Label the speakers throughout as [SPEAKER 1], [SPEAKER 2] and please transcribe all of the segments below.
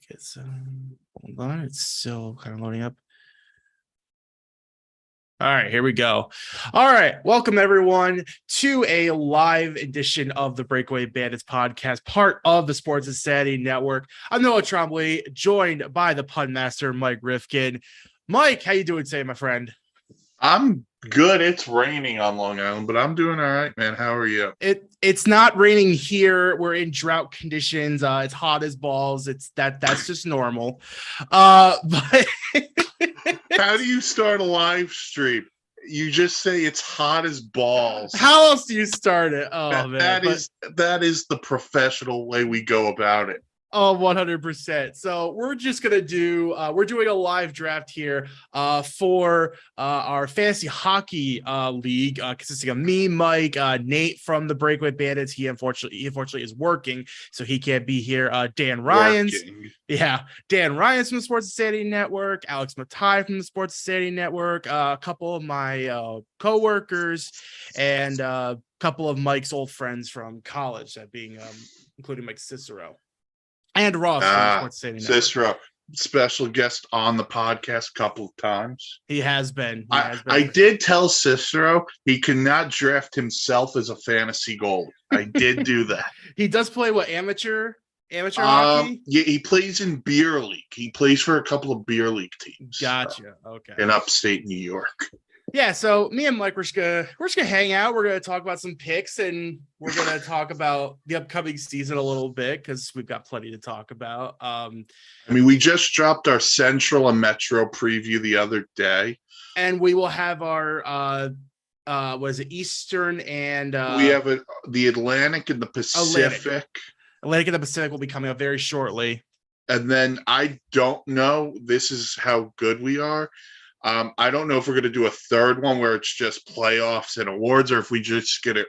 [SPEAKER 1] get some. Hold on, it's still kind of loading up. All right, here we go. All right, welcome everyone to a live edition of the Breakaway Bandits podcast, part of the Sports Insanity Network. I'm Noah Trombley, joined by the pun master, Mike Rifkin. Mike, how you doing today, my friend?
[SPEAKER 2] I'm good. It's raining on Long Island, but I'm doing all right, man. How are you?
[SPEAKER 1] It's not raining here. We're in drought conditions. It's hot as balls. That's just normal. But
[SPEAKER 2] How do you start a live stream? You just say it's hot as balls.
[SPEAKER 1] How else do you start it? Oh, man.
[SPEAKER 2] That is the professional way we go about it.
[SPEAKER 1] Oh, 100%. So we're just going to do, we're doing a live draft here for our fantasy hockey league consisting of me, Mike, Nate from the Breakaway Bandits. He unfortunately is working, so he can't be here. Dan Ryans. Dan Ryans from the Sports Insanity Network, Alex Matai from the Sports Insanity Network, a couple of my coworkers, and a couple of Mike's old friends from college, that being including Mike Cicero. And Ross from Sports City Network.
[SPEAKER 2] Cicero, special guest on the podcast a couple of times.
[SPEAKER 1] He has been.
[SPEAKER 2] I did tell Cicero he cannot draft himself as a fantasy goalie. I did do that.
[SPEAKER 1] He does play what, amateur hockey?
[SPEAKER 2] Yeah, he plays in beer league. He plays for a couple of beer league teams.
[SPEAKER 1] Gotcha. Okay.
[SPEAKER 2] In upstate New York.
[SPEAKER 1] Yeah, so me and Mike, we're just gonna hang out. We're gonna talk about some picks, and we're gonna talk about the upcoming season a little bit because we've got plenty to talk about.
[SPEAKER 2] We just dropped our Central and Metro preview the other day,
[SPEAKER 1] and we will have our was it Eastern and
[SPEAKER 2] we have the Atlantic and the Pacific.
[SPEAKER 1] Atlantic and the Pacific will be coming up very shortly.
[SPEAKER 2] And then I don't know. This is how good we are. I don't know if we're going to do a third one where it's just playoffs and awards, or if we just get it,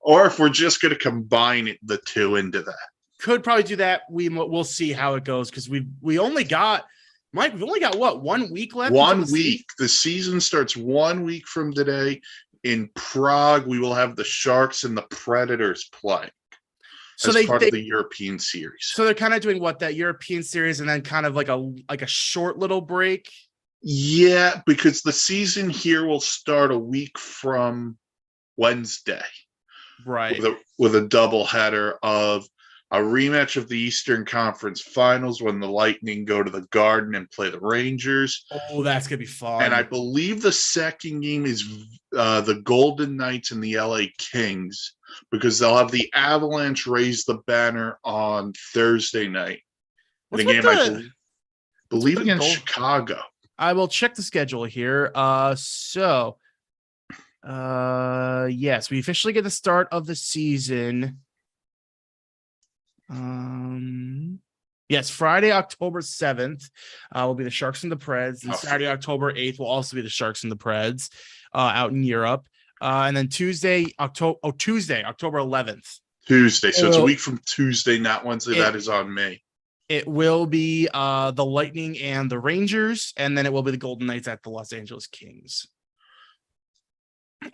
[SPEAKER 2] or if we're just going to combine the two into that.
[SPEAKER 1] Could probably do that. We'll see how it goes because we only got Mike. We've only got what, 1 week left.
[SPEAKER 2] 1 week. The season starts 1 week from today in Prague. We will have the Sharks and the Predators playing. So as part of the European series.
[SPEAKER 1] So they're kind of doing what, that European series, and then kind of like a short little break.
[SPEAKER 2] Yeah, because the season here will start a week from Wednesday.
[SPEAKER 1] Right.
[SPEAKER 2] With a doubleheader of a rematch of the Eastern Conference Finals when the Lightning go to the Garden and play the Rangers.
[SPEAKER 1] Oh, that's going to be fun.
[SPEAKER 2] And I believe the second game is the Golden Knights and the LA Kings, because they'll have the Avalanche raise the banner on Thursday night. The game, I believe against Chicago.
[SPEAKER 1] I will check the schedule here. Yes, we officially get the start of the season. Yes, Friday, October 7th, will be the Sharks and the Preds. And Saturday, October 8th will also be the Sharks and the Preds out in Europe. And then Tuesday, October 11th.
[SPEAKER 2] Tuesday. So it's a week from Tuesday, not Wednesday. That is on me.
[SPEAKER 1] It will be the Lightning and the Rangers, and then it will be the Golden Knights at the Los Angeles Kings.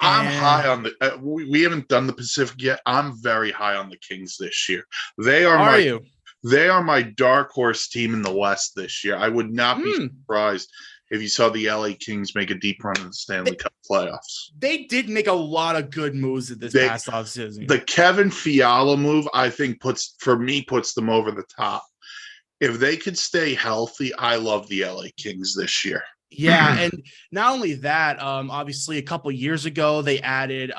[SPEAKER 2] I'm high on the. We haven't done the Pacific yet. I'm very high on the Kings this year. They are my dark horse team in the West this year. I would not be surprised if you saw the LA Kings make a deep run in the Stanley Cup playoffs.
[SPEAKER 1] They did make a lot of good moves at this past offseason.
[SPEAKER 2] The Kevin Fiala move, I think, puts them over the top. If they could stay healthy, I love the LA Kings this year.
[SPEAKER 1] Yeah, and not only that, obviously a couple years ago they added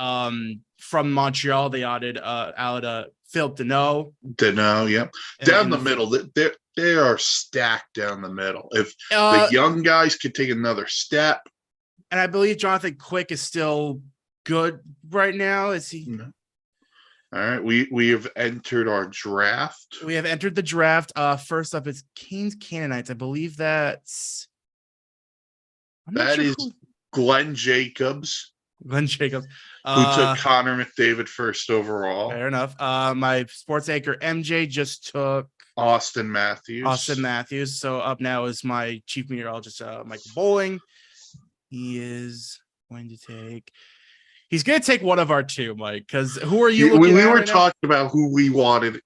[SPEAKER 1] from Montreal, they added Philip Deneau.
[SPEAKER 2] Yep. Down the middle, they are stacked down the middle. If the young guys could take another step.
[SPEAKER 1] And I believe Jonathan Quick is still good right now. Is he?
[SPEAKER 2] No. All right, we have entered our draft.
[SPEAKER 1] We have entered the draft. First up, it's Canes Canaanites. I believe that's...
[SPEAKER 2] That is Glenn Jacobs.
[SPEAKER 1] Who
[SPEAKER 2] took Connor McDavid first overall.
[SPEAKER 1] Fair enough. My sports anchor MJ just took
[SPEAKER 2] Austin Matthews. So up now is my chief meteorologist, Michael Bowling. He is going to take... He's going to take one of our two, Mike, because who are you looking at? We were talking about who we wanted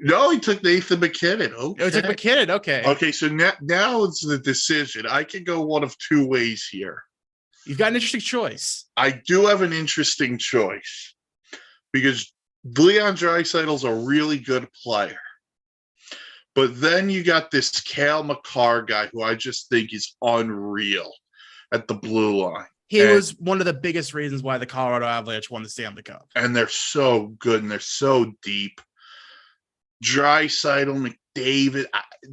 [SPEAKER 2] No, he took Nathan McKinnon.
[SPEAKER 1] Oh, he took
[SPEAKER 2] Okay.
[SPEAKER 1] McKinnon. Okay.
[SPEAKER 2] Okay, so now it's the decision. I can go one of two ways here.
[SPEAKER 1] You've got an interesting choice.
[SPEAKER 2] I do have an interesting choice because Leon Draisaitl's a really good player. But then you got this Cale Makar guy who I just think is unreal at the blue line.
[SPEAKER 1] He was one of the biggest reasons why the Colorado Avalanche won the Stanley Cup.
[SPEAKER 2] And they're so good and they're so deep. Draisaitl, McDavid,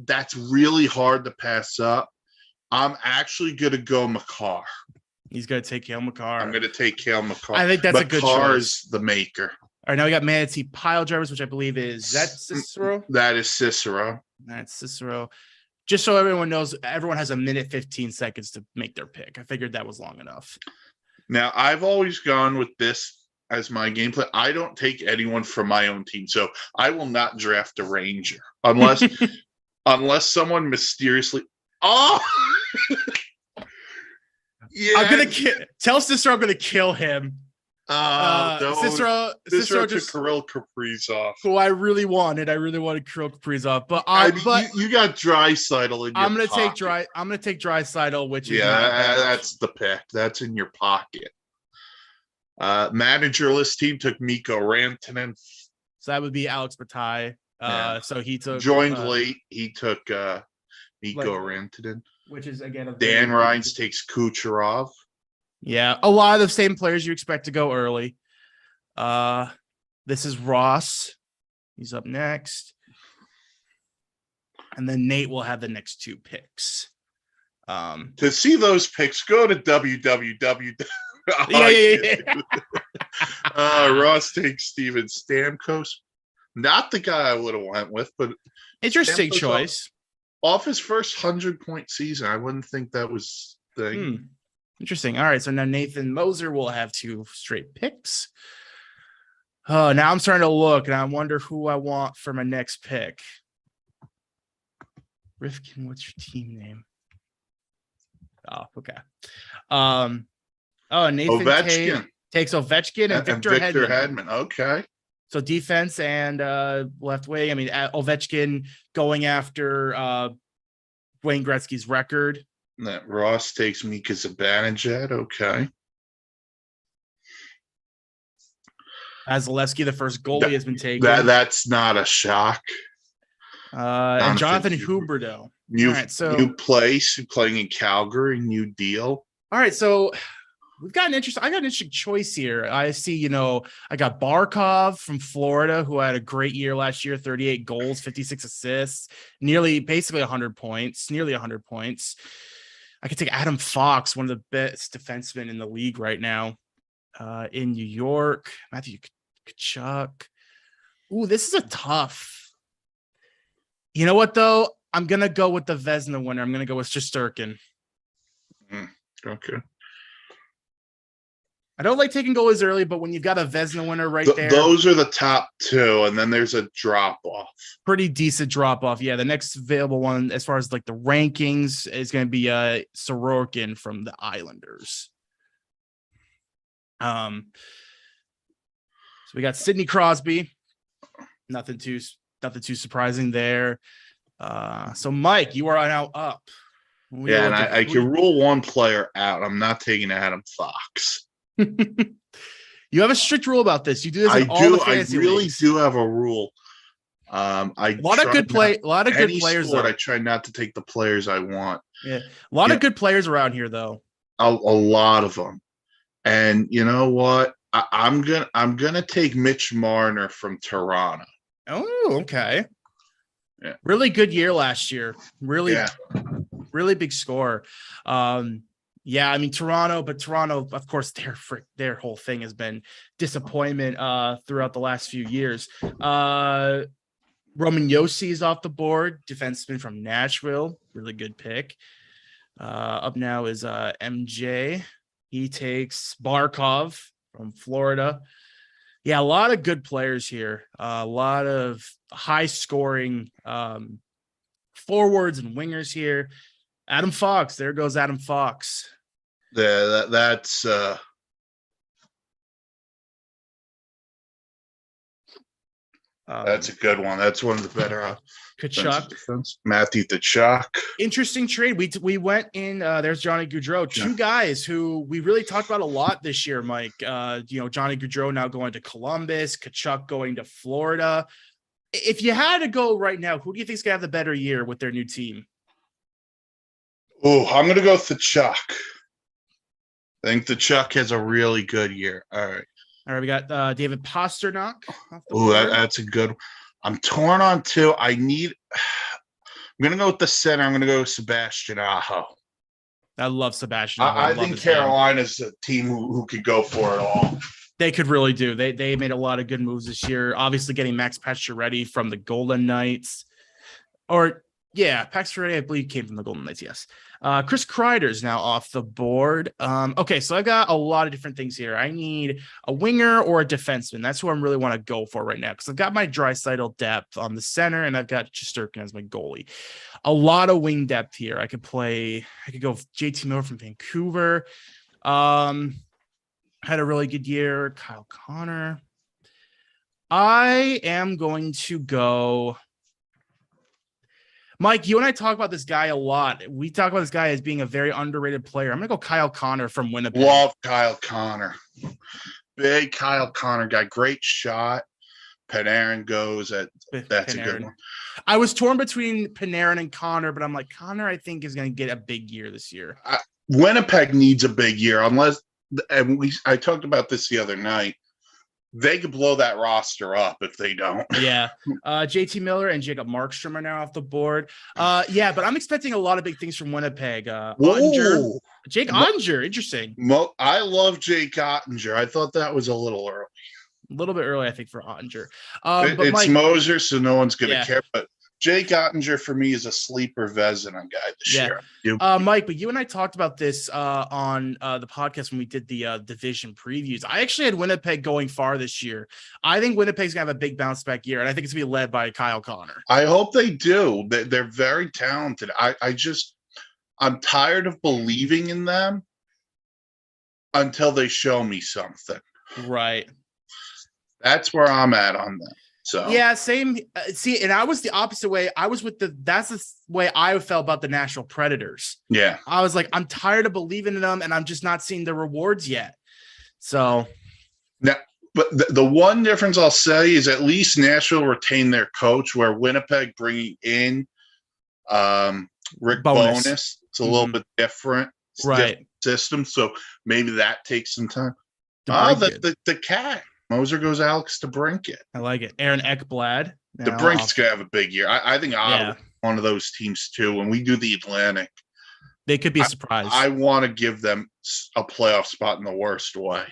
[SPEAKER 2] that's really hard to pass up. I'm actually going to go Makar.
[SPEAKER 1] He's going to take Cale Makar.
[SPEAKER 2] I'm going to take Cale Makar.
[SPEAKER 1] I think that's a good choice.
[SPEAKER 2] Makar is the maker.
[SPEAKER 1] All right, now we got Manatee Pile Drivers, which I believe is that Cicero?
[SPEAKER 2] That is Cicero.
[SPEAKER 1] That's Cicero. Just so everyone knows, everyone has a minute 15 seconds to make their pick. I figured that was long enough.
[SPEAKER 2] Now, I've always gone with this as my gameplay. I don't take anyone from my own team, so I will not draft a Ranger unless someone mysteriously. Oh,
[SPEAKER 1] yeah! I'm gonna tell Cicero I'm gonna kill him.
[SPEAKER 2] Cicero just Kirill Kaprizov,
[SPEAKER 1] who I really wanted. I really wanted Kirill Kaprizov, but
[SPEAKER 2] you got Draisaitl in your
[SPEAKER 1] I'm gonna
[SPEAKER 2] pocket.
[SPEAKER 1] I'm gonna take Draisaitl, which is
[SPEAKER 2] that's the pick. That's in your pocket. Managerless team took Mikko Rantanen.
[SPEAKER 1] So that would be Alex Bataille. So he
[SPEAKER 2] joined late. He took Mikko Rantanen,
[SPEAKER 1] which is again
[SPEAKER 2] Dan Rines takes Kucherov.
[SPEAKER 1] Yeah, a lot of the same players you expect to go early. This is Ross. He's up next. And then Nate will have the next two picks.
[SPEAKER 2] To see those picks, go to www. Ross takes Steven Stamkos. Not the guy I would have went with, but
[SPEAKER 1] interesting Stamkos choice.
[SPEAKER 2] Off his first 100-point season, I wouldn't think that was the thing.
[SPEAKER 1] Interesting. All right, so now Nathan Moser will have two straight picks. Oh, now I'm starting to look, and I wonder who I want for my next pick. Rifkin, what's your team name? Oh, okay. Nathan
[SPEAKER 2] Ovechkin
[SPEAKER 1] takes Ovechkin and Victor
[SPEAKER 2] Hedman. Okay.
[SPEAKER 1] So defense and left wing. I mean, Ovechkin going after Wayne Gretzky's record.
[SPEAKER 2] That Ross takes Mika Zibanejad. Okay.
[SPEAKER 1] Zalewski, the first goalie, has been taken.
[SPEAKER 2] That's not a shock.
[SPEAKER 1] And Jonathan Huberdeau.
[SPEAKER 2] New place, playing in Calgary, new deal.
[SPEAKER 1] All right, so I got an interesting choice here. I see, I got Barkov from Florida, who had a great year last year, 38 goals, 56 assists, basically 100 points, nearly 100 points. I could take Adam Fox, one of the best defensemen in the league right now, in New York. Matthew Tkachuk. Ooh, this is a tough. You know what, though? I'm going to go with the Vezina winner. I'm going to go with Shesterkin.
[SPEAKER 2] Okay.
[SPEAKER 1] I don't like taking goalies early, but when you've got a Vezina winner there.
[SPEAKER 2] Those are the top two, and then there's a drop-off.
[SPEAKER 1] Pretty decent drop-off. Yeah, the next available one, as far as like the rankings, is going to be Sorokin from the Islanders. So we got Sidney Crosby. Nothing too surprising there. So Mike, you are now up.
[SPEAKER 2] And I can rule one player out. I'm not taking Adam Fox.
[SPEAKER 1] You have a strict rule about this. You do this in all the fantasy leagues.
[SPEAKER 2] Do have a rule. A lot of good players. I try not to take the players I want.
[SPEAKER 1] Yeah, a lot of good players around here, though.
[SPEAKER 2] A lot of them. And you know what? I'm gonna take Mitch Marner from Toronto.
[SPEAKER 1] Oh, okay.
[SPEAKER 2] Yeah.
[SPEAKER 1] Really good year last year. Really big score. Yeah, I mean Toronto, of course, their whole thing has been disappointment throughout the last few years. Roman Josi is off the board, defenseman from Nashville, really good pick. Up now is MJ. He takes Barkov from Florida. Yeah, a lot of good players here. A lot of high scoring forwards and wingers here. Adam Fox. There goes Adam Fox.
[SPEAKER 2] Yeah, that's That's a good one. That's one of the better
[SPEAKER 1] Kachuk.
[SPEAKER 2] Matthew Tkachuk.
[SPEAKER 1] Interesting trade. We went in. There's Johnny Gaudreau, two guys who we really talked about a lot this year, Mike. Johnny Gaudreau now going to Columbus, Kachuk going to Florida. If you had to go right now, who do you think is going to have the better year with their new team?
[SPEAKER 2] Oh, I'm going to go Tkachuk. I think Tkachuk has a really good year. All right,
[SPEAKER 1] we got David Pastrnak.
[SPEAKER 2] Oh, that's a good one. I'm torn on two. I'm going to go with the center. I'm going to go with Sebastian Aho.
[SPEAKER 1] I love Sebastian.
[SPEAKER 2] I think Carolina's a team who could go for it all.
[SPEAKER 1] They could really do. They made a lot of good moves this year. Obviously, getting Max Pacioretty from the Golden Knights. Pacioretty, I believe, came from the Golden Knights, yes. Chris Kreider's now off the board. Okay, so I've got a lot of different things here. I need a winger or a defenseman. That's who I really want to go for right now because I've got my Draisaitl depth on the center and I've got Shesterkin as my goalie. A lot of wing depth here. I could go JT Miller from Vancouver. Had a really good year. Kyle Connor. I am going to go... Mike, you and I talk about this guy a lot. We talk about this guy as being a very underrated player. I'm going to go Kyle Connor from Winnipeg.
[SPEAKER 2] Love Kyle Connor. Big Kyle Connor guy. Great shot. Panarin goes at that's Panarin. A good one.
[SPEAKER 1] I was torn between Panarin and Connor, but I'm like, Connor, I think, is going to get a big year this year.
[SPEAKER 2] Winnipeg needs a big year I talked about this the other night. They could blow that roster up if they don't.
[SPEAKER 1] Yeah. JT Miller and Jacob Markstrom are now off the board. But I'm expecting a lot of big things from Winnipeg. Ottinger. Jake Ottinger. Interesting.
[SPEAKER 2] I love Jake Ottinger. I thought that was a little early.
[SPEAKER 1] A little bit early, I think, for Ottinger.
[SPEAKER 2] It's Mike, Moser, so no one's going to care. But Jake Ottinger, for me, is a sleeper Vezina guy this year.
[SPEAKER 1] Mike, but you and I talked about this on the podcast when we did the division previews. I actually had Winnipeg going far this year. I think Winnipeg's going to have a big bounce back year, and I think it's going to be led by Kyle Connor.
[SPEAKER 2] I hope they do. They're very talented. I'm tired of believing in them until they show me something.
[SPEAKER 1] Right.
[SPEAKER 2] That's where I'm at on them. So
[SPEAKER 1] yeah, same. And I was the opposite way. That's the way I felt about the Nashville Predators.
[SPEAKER 2] Yeah.
[SPEAKER 1] I was like, I'm tired of believing in them and I'm just not seeing the rewards yet. So
[SPEAKER 2] now, but the one difference I'll say is at least Nashville retained their coach, where Winnipeg bringing in Rick Bowness. It's a little bit different. Different system. So maybe that takes some time. The cat. Moser goes Alex DeBrincat.
[SPEAKER 1] I like it. Aaron Ekblad.
[SPEAKER 2] DeBrincat's going to have a big year. I think Ottawa one of those teams too. When we do the Atlantic,
[SPEAKER 1] they could be a surprise.
[SPEAKER 2] I want to give them a playoff spot in the worst way.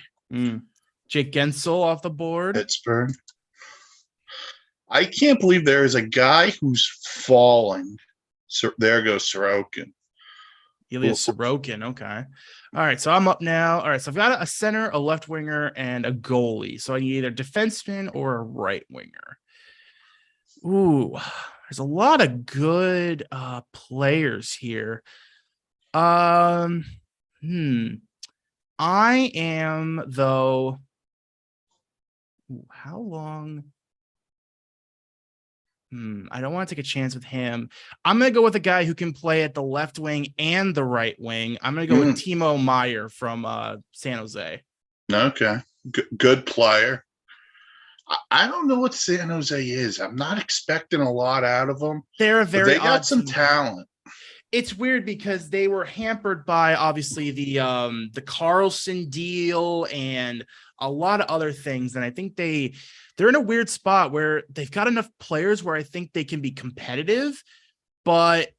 [SPEAKER 1] Jake Gensel off the board.
[SPEAKER 2] Pittsburgh. I can't believe there is a guy who's falling. So there goes Sorokin.
[SPEAKER 1] Ilya Sorokin. Okay. All right. So I'm up now. All right. So I've got a center, a left winger, and a goalie. So I need either a defenseman or a right winger. Ooh, there's a lot of good players here. I am, though. How long? I don't want to take a chance with him. I'm going to go with a guy who can play at the left wing and the right wing. I'm going to go with Timo Meier from San Jose.
[SPEAKER 2] Okay. Good player. I don't know what San Jose is. I'm not expecting a lot out of them.
[SPEAKER 1] They
[SPEAKER 2] got some talent.
[SPEAKER 1] It's weird because they were hampered by obviously the Carlson deal and a lot of other things. And I think they're in a weird spot where they've got enough players where I think they can be competitive, but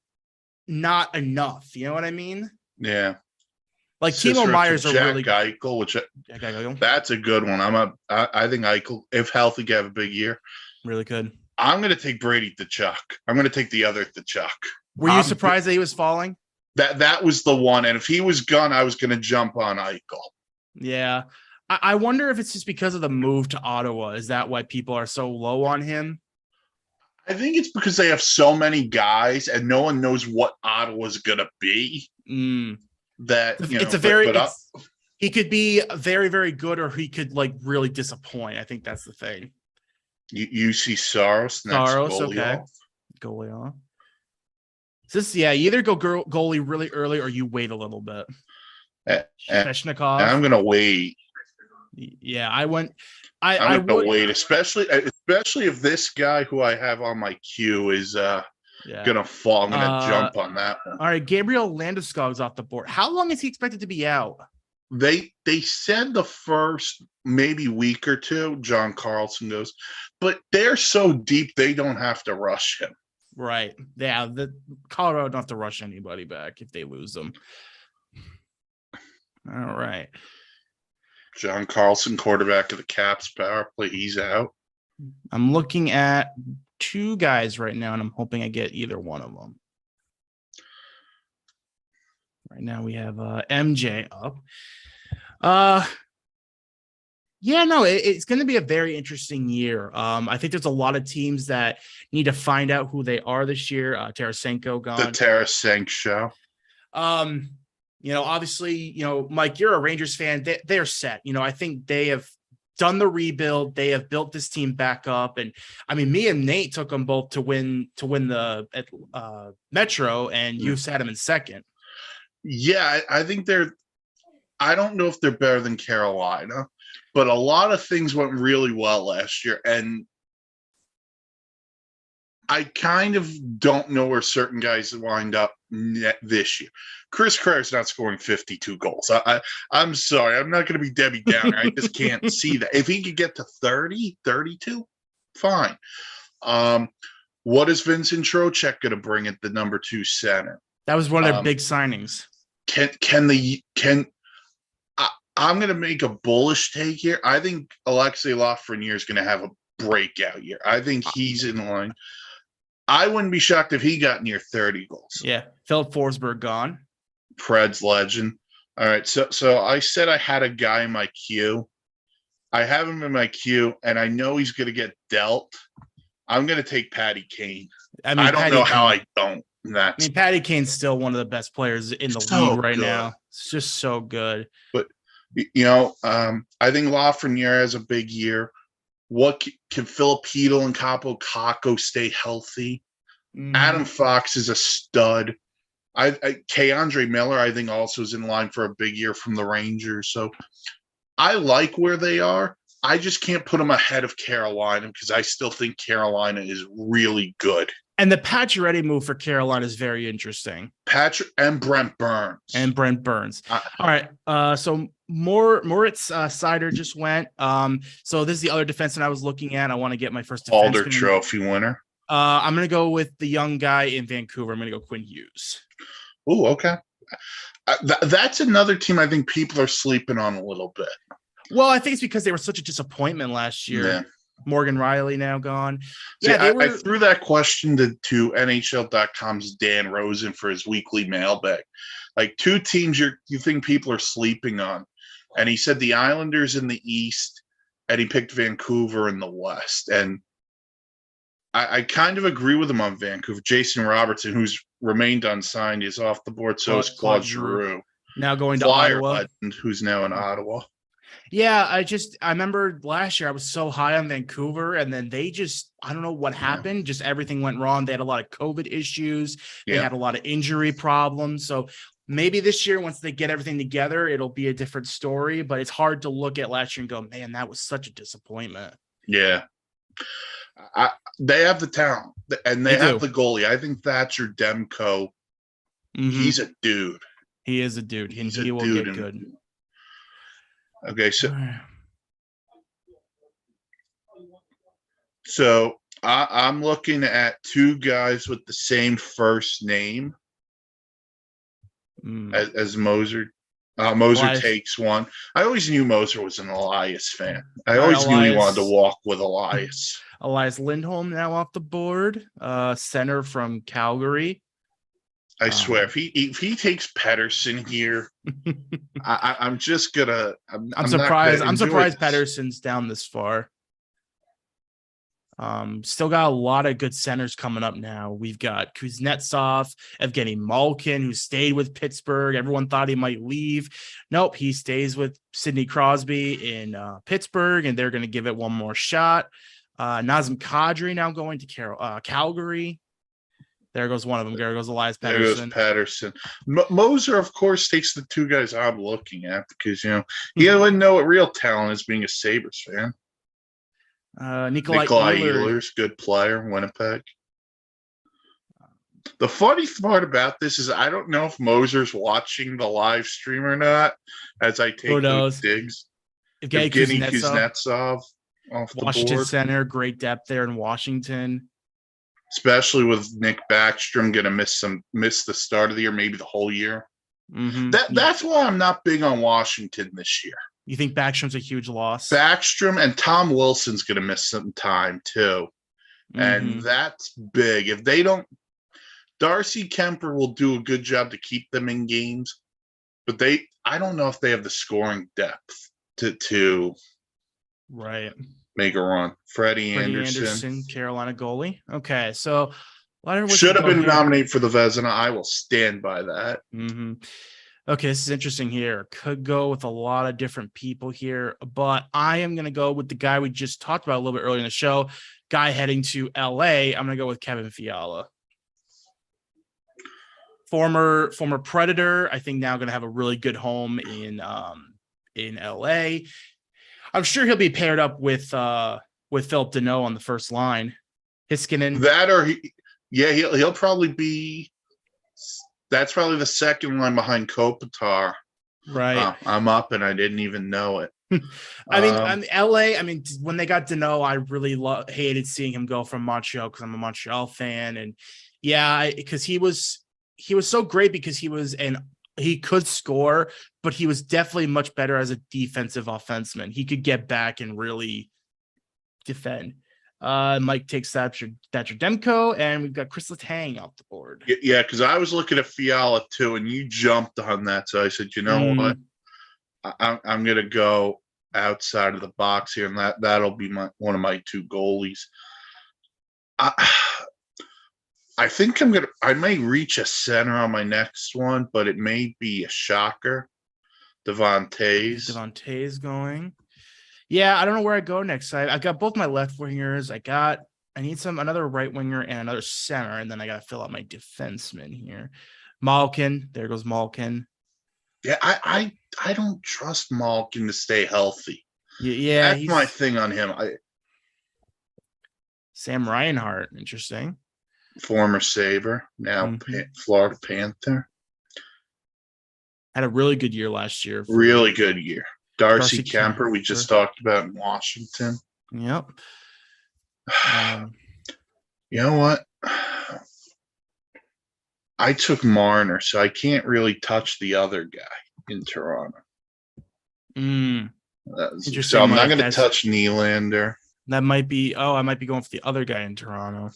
[SPEAKER 1] not enough. You know what I mean?
[SPEAKER 2] Yeah.
[SPEAKER 1] Like Timo Meier's a really
[SPEAKER 2] good Eichel, that's a good one. I think Eichel, if healthy, can have a big year.
[SPEAKER 1] Really good.
[SPEAKER 2] I'm going to take Brady Tkachuk. I'm going to take the other Tkachuk.
[SPEAKER 1] Were you surprised that he was falling?
[SPEAKER 2] That was the one. And if he was gone, I was going to jump on Eichel.
[SPEAKER 1] Yeah. I wonder if it's just because of the move to Ottawa. Is that why people are so low on him?
[SPEAKER 2] I think it's because they have so many guys and no one knows what Ottawa's going to be. That he could be very, very good, or he could like really disappoint. I think that's the thing. You see Saros next
[SPEAKER 1] Saros,
[SPEAKER 2] goalie
[SPEAKER 1] okay.
[SPEAKER 2] off.
[SPEAKER 1] Goalie off. You either go goalie really early or you wait a little bit. Svechnikov.
[SPEAKER 2] I'm gonna wait.
[SPEAKER 1] Yeah, I went.
[SPEAKER 2] I'm gonna wait, especially if this guy who I have on my queue is gonna fall. I'm gonna jump on that one.
[SPEAKER 1] All right, Gabriel Landeskog's off the board. How long is he expected to be out?
[SPEAKER 2] They said the first maybe week or two. John Carlson goes, but they're so deep they don't have to rush him.
[SPEAKER 1] Right. Yeah, the Colorado don't have to rush anybody back if they lose them. All right.
[SPEAKER 2] John Carlson, quarterback of the Caps power play, he's out.
[SPEAKER 1] I'm looking at two guys right now, and I'm hoping I get either one of them. Right now we have MJ up. Yeah, no, it's going to be a very interesting year. I think there's a lot of teams that need to find out who they are this year. Tarasenko gone.
[SPEAKER 2] The Tarasenko show.
[SPEAKER 1] Obviously, Mike, you're a Rangers fan. They're set. I think they have done the rebuild. They have built this team back up. And I mean, me and Nate took them both to win the Metro, and you sat them in second.
[SPEAKER 2] Yeah, I think I don't know if they're better than Carolina, but a lot of things went really well last year. And I kind of don't know where certain guys wind up this year. Chris Kreider's not scoring 52 goals. I'm sorry. I'm not going to be Debbie Downer. I just can't see that. If he could get to 30, 32, fine. What is Vincent Trocheck going to bring at the number 2 center?
[SPEAKER 1] That was one of their big signings.
[SPEAKER 2] I'm going to make a bullish take here. I think Alexei Lafreniere is going to have a breakout year. I think he's in line. I wouldn't be shocked if he got near 30 goals.
[SPEAKER 1] Yeah. Philip Forsberg gone.
[SPEAKER 2] Preds legend. All right. So I said I had a guy in my queue. I have him in my queue, and I know he's going to get dealt. I'm going to take Patty Kane. I don't know how I don't.
[SPEAKER 1] Patty Kane's still one of the best players in the league right now. It's just so good.
[SPEAKER 2] But, I think Lafreniere has a big year. What can Filipino and Capo Caco stay healthy? Adam Fox is a stud. K'Andre Miller, I think, also is in line for a big year from the Rangers. So I like where they are. I just can't put them ahead of Carolina because I still think Carolina is really good.
[SPEAKER 1] And the Pacioretty move for Carolina is very interesting.
[SPEAKER 2] Patrick and Brent Burns.
[SPEAKER 1] All right. So Moritz Seider just went. So this is the other defenseman I was looking at. I want to get my first defenseman.
[SPEAKER 2] Calder Trophy winner.
[SPEAKER 1] I'm going to go with the young guy in Vancouver. I'm going to go Quinn Hughes.
[SPEAKER 2] Oh, okay. That's another team I think people are sleeping on a little bit.
[SPEAKER 1] Well, I think it's because they were such a disappointment last year. Yeah. Morgan Riley now gone.
[SPEAKER 2] I threw that question to NHL.com's Dan Rosen for his weekly mailbag. Like, two teams you think people are sleeping on. And he said the Islanders in the East, and he picked Vancouver in the West. And I kind of agree with him on Vancouver. Jason Robertson, who's remained unsigned, is off the board. So is Claude Giroux.
[SPEAKER 1] Now going to Ottawa.
[SPEAKER 2] Legend, who's now in Ottawa.
[SPEAKER 1] Yeah, I remember last year I was so high on Vancouver, and then they just, I don't know what happened. Just everything went wrong. They had a lot of COVID issues. They had a lot of injury problems. So maybe this year, once they get everything together, it'll be a different story. But it's hard to look at last year and go, man, that was such a disappointment.
[SPEAKER 2] Yeah. They have the talent, and they have the goalie. I think Thatcher Demko, he's a dude.
[SPEAKER 1] He is a dude, and he will get good.
[SPEAKER 2] Okay, so I'm looking at two guys with the same first name as Moser. Moser takes one. I always knew Moser was an Elias fan. I always knew he wanted to walk with Elias.
[SPEAKER 1] Elias Lindholm now off the board, center from Calgary.
[SPEAKER 2] I swear, if he takes Pettersson here, I'm just gonna. I'm
[SPEAKER 1] surprised. I'm surprised Pettersson's down this far. Still got a lot of good centers coming up now. We've got Kuznetsov, Evgeny Malkin, who stayed with Pittsburgh. Everyone thought he might leave. Nope, he stays with Sidney Crosby in Pittsburgh, and they're going to give it one more shot. Nazem Kadri now going to Calgary. There goes one of them. There goes Elias Patterson.
[SPEAKER 2] There goes Patterson. Moser, of course, takes the two guys I'm looking at because, he wouldn't know what real talent is being a Sabres fan.
[SPEAKER 1] Nikolai
[SPEAKER 2] Ehlers, good player, Winnipeg. The funny part about this is I don't know if Moser's watching the live stream or not as I take those digs. Evgeny Kuznetsov off the
[SPEAKER 1] Washington
[SPEAKER 2] board.
[SPEAKER 1] Center, great depth there in Washington.
[SPEAKER 2] Especially with Nick Backstrom going to miss the start of the year, maybe the whole year.
[SPEAKER 1] Mm-hmm.
[SPEAKER 2] That's why I'm not big on Washington this year.
[SPEAKER 1] You think Backstrom's a huge loss?
[SPEAKER 2] Backstrom and Tom Wilson's going to miss some time too. And that's big. If they don't, Darcy Kemper will do a good job to keep them in games, but I don't know if they have the scoring depth to make a run. Freddie Anderson,
[SPEAKER 1] Carolina goalie. Okay, so
[SPEAKER 2] should have been nominated for the Vezina. I will stand by that.
[SPEAKER 1] Mm-hmm. Okay, this is interesting here. Could go with a lot of different people here, but I am going to go with the guy we just talked about a little bit earlier in the show. Guy heading to LA. I'm going to go with Kevin Fiala. Former Predator. I think now going to have a really good home in LA. I'm sure he'll be paired up with Philip Deneau on the first line. Hiskinen.
[SPEAKER 2] He'll probably be. That's probably the second line behind Kopitar.
[SPEAKER 1] Right.
[SPEAKER 2] I'm up and I didn't even know it.
[SPEAKER 1] I'm LA. I mean, when they got Deneau, I really hated seeing him go from Montreal because I'm a Montreal fan, and because he was so great because he could score, but he was definitely much better as a defensive offenseman. He could get back and really defend. Mike takes Thatcher Demko, and we've got Chris Letang off the board.
[SPEAKER 2] Yeah, because I was looking at Fiala too, and you jumped on that. So I said, you know what? I'm going to go outside of the box here, and that'll be one of my two goalies. I think I may reach a center on my next one, but it may be a shocker. Devontae's
[SPEAKER 1] going. Yeah, I don't know where I go next. I've got both my left wingers. I need another right winger and another center, and then I got to fill out my defenseman here. Malkin, there goes Malkin.
[SPEAKER 2] Yeah, I don't trust Malkin to stay healthy.
[SPEAKER 1] Yeah,
[SPEAKER 2] that's my thing on him.
[SPEAKER 1] Sam Reinhart, interesting.
[SPEAKER 2] Former Sabre, now Florida Panther.
[SPEAKER 1] Had a really good year last year.
[SPEAKER 2] Really good year. Darcy Kemper, we just talked about in Washington.
[SPEAKER 1] Yep.
[SPEAKER 2] You know what? I took Marner, so I can't really touch the other guy in Toronto. So I'm not going to touch Nylander.
[SPEAKER 1] That might be. Oh, I might be going for the other guy in Toronto.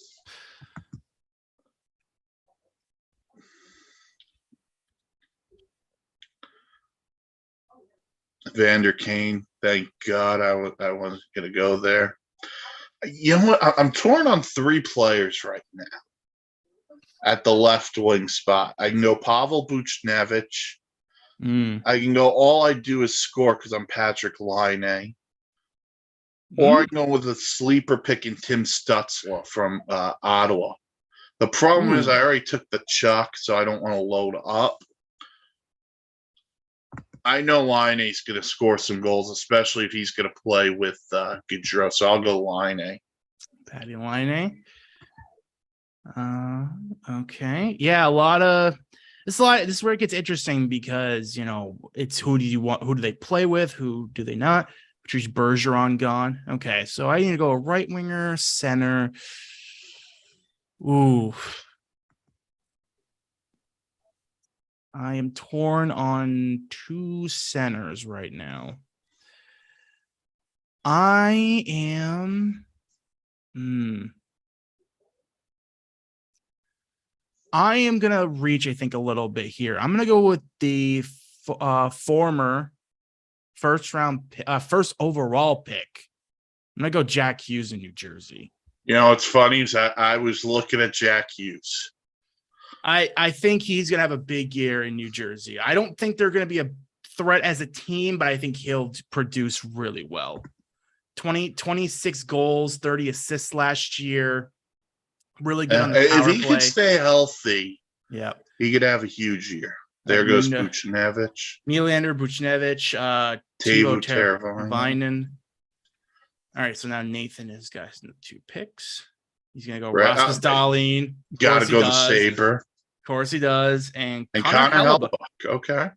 [SPEAKER 2] Vander Kane, thank God I wasn't going to go there. You know what? I'm torn on three players right now at the left wing spot. I can go Pavel Buchnevich. I can go all I do is score because I'm Patrick Laine. Or I can go with a sleeper picking Tim Stutzla from Ottawa. The problem is I already took the Chuck, so I don't want to load up. I know Laine's going to score some goals, especially if he's going to play with Gaudreau. So I'll go Laine.
[SPEAKER 1] Patty Laine. Okay. Yeah, this is where it gets interesting because, it's who do they play with? Who do they not? Patrice Bergeron gone. Okay, so I need to go a right winger, center. Ooh. I am torn on two centers right now. I am going to reach, I think, a little bit here. I'm going to go with the former first overall pick. I'm going to go Jack Hughes in New Jersey.
[SPEAKER 2] It's funny is I was looking at Jack Hughes.
[SPEAKER 1] I think he's going to have a big year in New Jersey. I don't think they're going to be a threat as a team, but I think he'll produce really well. 26 goals, 30 assists last year. Really good on the
[SPEAKER 2] if
[SPEAKER 1] power
[SPEAKER 2] he
[SPEAKER 1] play.
[SPEAKER 2] could stay healthy,
[SPEAKER 1] yeah,
[SPEAKER 2] he could have a huge year. There goes Buchnevich.
[SPEAKER 1] Nylander, Buchnevich,
[SPEAKER 2] Teuvo
[SPEAKER 1] Teravainen. All right, so now Nathan is guys in the 2 picks. He's gonna go Rasmus Dahlin.
[SPEAKER 2] Got to go the Sabre.
[SPEAKER 1] Of course he does, and
[SPEAKER 2] Connor Hellebuyck. Okay.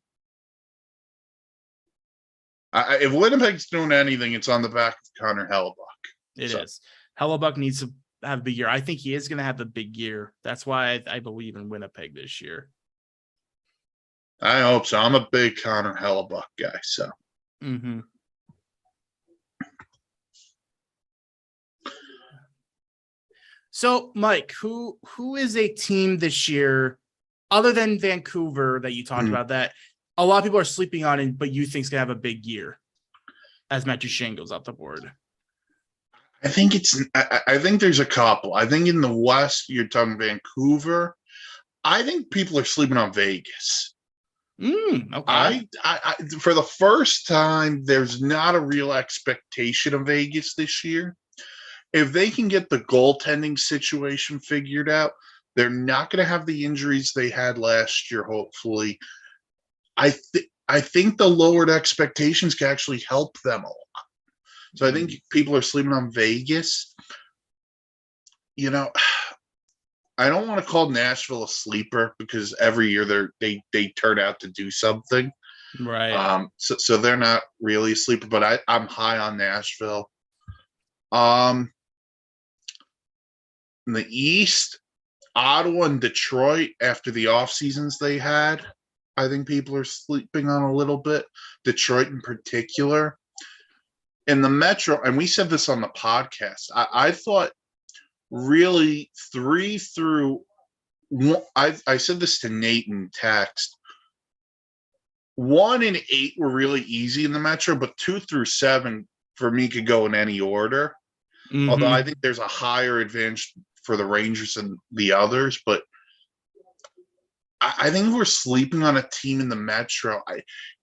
[SPEAKER 2] If Winnipeg's doing anything, it's on the back of Connor Hellebuyck.
[SPEAKER 1] It is. Hellebuyck needs to have a big year. I think he is going to have a big year. That's why I believe in Winnipeg this year.
[SPEAKER 2] I hope so. I'm a big Connor Hellebuyck guy. So.
[SPEAKER 1] Mm-hmm. So, Mike, who is a team this year, other than Vancouver that you talked about, that a lot of people are sleeping on, but you think is going to have a big year as Matt Duchene goes off the board?
[SPEAKER 2] I think there's a couple. I think in the West, you're talking Vancouver. I think people are sleeping on Vegas.
[SPEAKER 1] Okay.
[SPEAKER 2] I for the first time, there's not a real expectation of Vegas this year. If they can get the goaltending situation figured out, they're not going to have the injuries they had last year, hopefully. I think the lowered expectations can actually help them a lot. So I think people are sleeping on Vegas. You know, I don't want to call Nashville a sleeper because every year they turn out to do something.
[SPEAKER 1] Right.
[SPEAKER 2] So they're not really a sleeper, but I'm high on Nashville. In the East, Ottawa and Detroit, after the off seasons they had, I think people are sleeping on a little bit. Detroit in particular. In the Metro, and we said this on the podcast, I thought really 3 through one, I said this to Nate in text. 1 and 8 were really easy in the Metro, but 2 through 7 for me could go in any order. Mm-hmm. Although I think there's a higher advantage for the Rangers and the others, but I think we're sleeping on a team in the Metro.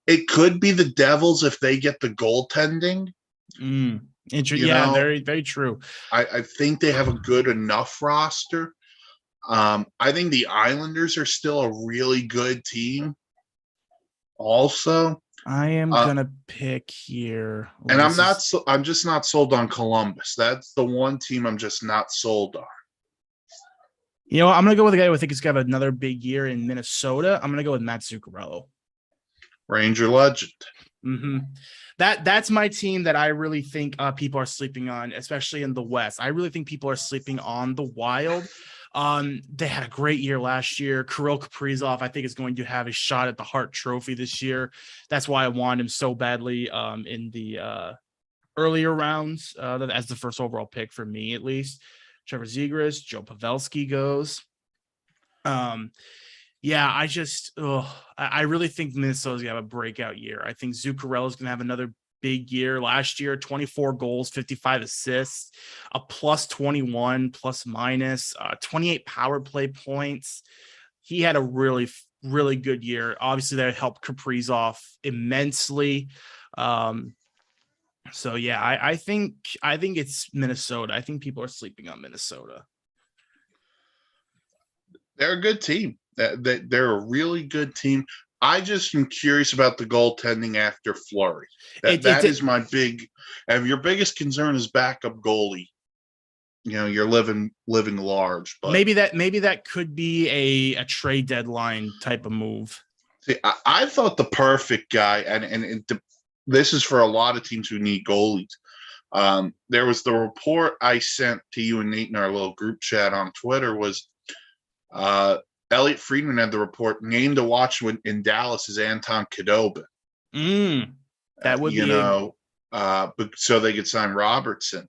[SPEAKER 2] It could be the Devils if they get the goaltending.
[SPEAKER 1] Yeah, very, very true.
[SPEAKER 2] I think they have a good enough roster. I think the Islanders are still a really good team. Also,
[SPEAKER 1] I am gonna pick here,
[SPEAKER 2] and I'm just not sold on Columbus. That's the one team I'm just not sold on.
[SPEAKER 1] You know, I'm gonna go with a guy who I think is gonna have another big year in Minnesota. I'm gonna go with Matt Zuccarello,
[SPEAKER 2] Ranger legend.
[SPEAKER 1] Mm-hmm. That's my team that I really think people are sleeping on, especially in the West. I really think people are sleeping on the Wild. They had a great year last year. Kirill Kaprizov, I think, is going to have a shot at the Hart Trophy this year. That's why I want him so badly in the earlier rounds as the first overall pick for me, at least. Trevor Zegras, Joe Pavelski goes. Yeah, I really think Minnesota's gonna have a breakout year. I think Zuccarello's gonna have another big year. Last year, 24 goals, 55 assists, a plus 21 plus minus, 28 power play points. He had a really, really good year. Obviously, that helped Kaprizov immensely. So yeah, I think it's Minnesota. I think people are sleeping on Minnesota.
[SPEAKER 2] They're a good team. They're a really good team. I just am curious about the goaltending after Fleury. That is my big. And your biggest concern is backup goalie. You know, you're living large, but
[SPEAKER 1] maybe that could be a trade deadline type of move.
[SPEAKER 2] See, I thought the perfect guy, and this is for a lot of teams who need goalies. There was the report I sent to you and Nate in our little group chat on Twitter was. Elliot Friedman had the report named to watch in Dallas is Anton Khudobin.
[SPEAKER 1] That would
[SPEAKER 2] be so they could sign Robertson.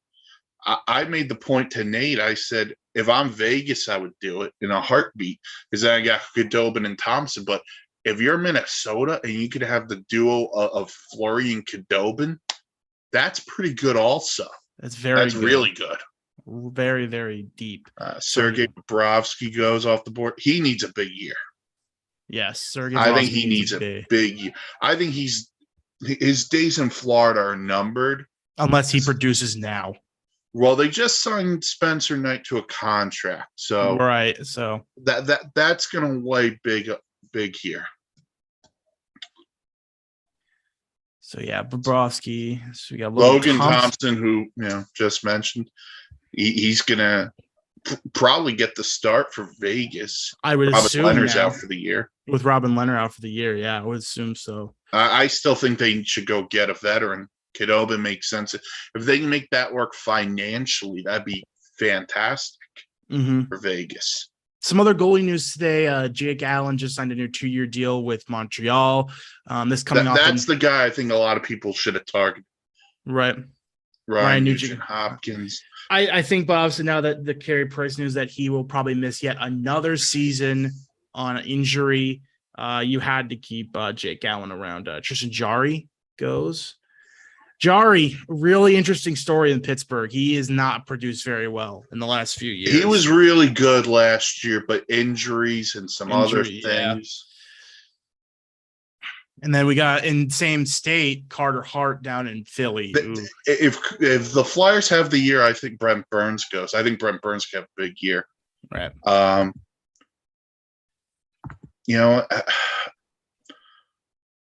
[SPEAKER 2] I made the point to Nate. I said, if I'm Vegas, I would do it in a heartbeat because then I got Khudobin and Thompson. But if you're Minnesota and you could have the duo of Fleury and Khudobin, that's pretty good also.
[SPEAKER 1] That's
[SPEAKER 2] really good.
[SPEAKER 1] Very, very deep.
[SPEAKER 2] Sergei Bobrovsky goes off the board. He needs a big year.
[SPEAKER 1] Yes, Sergei.
[SPEAKER 2] I think he needs a big year. I think his days in Florida are numbered.
[SPEAKER 1] unless he produces now.
[SPEAKER 2] Well, they just signed Spencer Knight to a contract, so
[SPEAKER 1] right. So
[SPEAKER 2] that's going to weigh big here.
[SPEAKER 1] So yeah, Bobrovsky. So we got
[SPEAKER 2] Logan Thompson, who just mentioned. He's going to probably get the start for Vegas.
[SPEAKER 1] I would assume
[SPEAKER 2] Leonard's out for the year.
[SPEAKER 1] With Robin Leonard out for the year, yeah, I would assume so.
[SPEAKER 2] I still think they should go get a veteran. Khudobin makes sense. If they can make that work financially, that'd be fantastic for Vegas.
[SPEAKER 1] Some other goalie news today. Jake Allen just signed a new 2-year deal with Montreal. This coming off.
[SPEAKER 2] That's the guy I think a lot of people should have targeted.
[SPEAKER 1] Right.
[SPEAKER 2] Ryan Nugent-Hopkins.
[SPEAKER 1] I think, but obviously now that the Carey Price news that he will probably miss yet another season on injury, you had to keep Jake Allen around. Tristan Jarry goes. Jarry, really interesting story in Pittsburgh. He has not produced very well in the last few years.
[SPEAKER 2] He was really good last year, but injuries and some other things. Yeah.
[SPEAKER 1] And then we got in same state, Carter Hart down in Philly.
[SPEAKER 2] If the Flyers have the year, I think Brent Burns goes. I think Brent Burns can have a big year.
[SPEAKER 1] Right.
[SPEAKER 2] I'm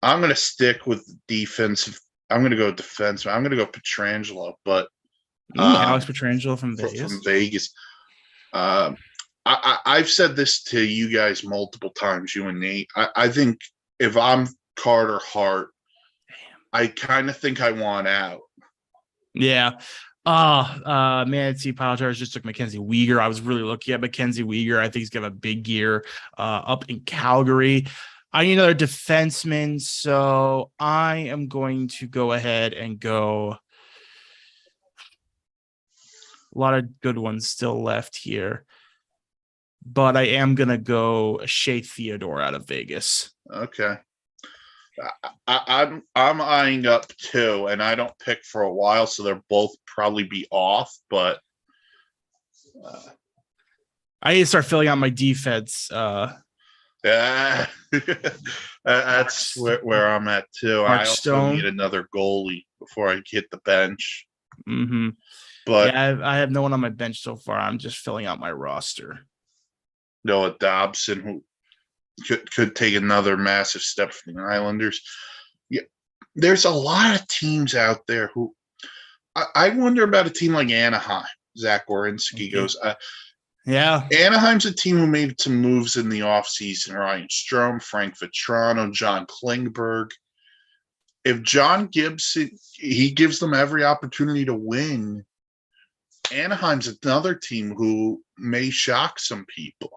[SPEAKER 2] going to stick with defensive. I'm going to go defenseman. I'm going to go Pietrangelo, but
[SPEAKER 1] Alex Pietrangelo from
[SPEAKER 2] Vegas. I've said this to you guys multiple times, you and Nate. I think if I'm Carter Hart, I kind of think I want out.
[SPEAKER 1] Yeah. Manatee Pilotards just took Mackenzie Weegar. I was really looking at Mackenzie Weegar. I think he's gonna have a big year up in Calgary. I need another defenseman, so I am going to go ahead and go. A lot of good ones still left here, but I am gonna go Shea Theodore out of Vegas.
[SPEAKER 2] Okay. I'm eyeing up two, and I don't pick for a while, so they'll both probably be off. But
[SPEAKER 1] I need to start filling out my defense.
[SPEAKER 2] Yeah, that's where I'm at too.
[SPEAKER 1] Mark
[SPEAKER 2] I also
[SPEAKER 1] Stone.
[SPEAKER 2] need another goalie before I hit the bench.
[SPEAKER 1] But yeah, I have no one on my bench so far. I'm just filling out my roster.
[SPEAKER 2] Noah Dobson, who could take another massive step for the Islanders. Yeah, there's a lot of teams out there who I wonder about a team like Anaheim. Zach Werenski goes.
[SPEAKER 1] Yeah.
[SPEAKER 2] Anaheim's a team who made some moves in the offseason. Ryan Strome, Frank Vetrano, John Klingberg. If John Gibson, he gives them every opportunity to win. Anaheim's another team who may shock some people.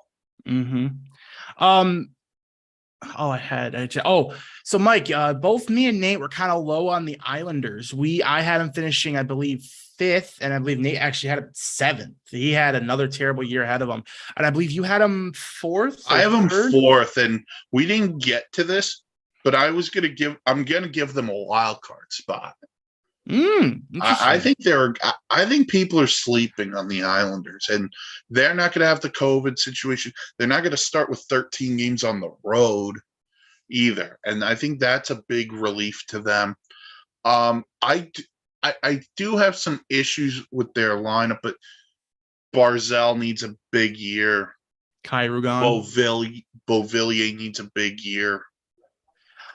[SPEAKER 1] So Mike, both me and Nate were kind of low on the Islanders. I had him finishing, I believe, 5th, and I believe Nate actually had him 7th. He had another terrible year ahead of him, and I believe you had him 4th.
[SPEAKER 2] I have him 4th, and we didn't get to this, but I'm gonna give them a wild card spot. I think people are sleeping on the Islanders, and they're not going to have the COVID situation. They're not going to start with 13 games on the road either, and I think that's a big relief to them. I do have some issues with their lineup, but Barzell needs a big year.
[SPEAKER 1] Kai Rugan.
[SPEAKER 2] Beauvillier needs a big year.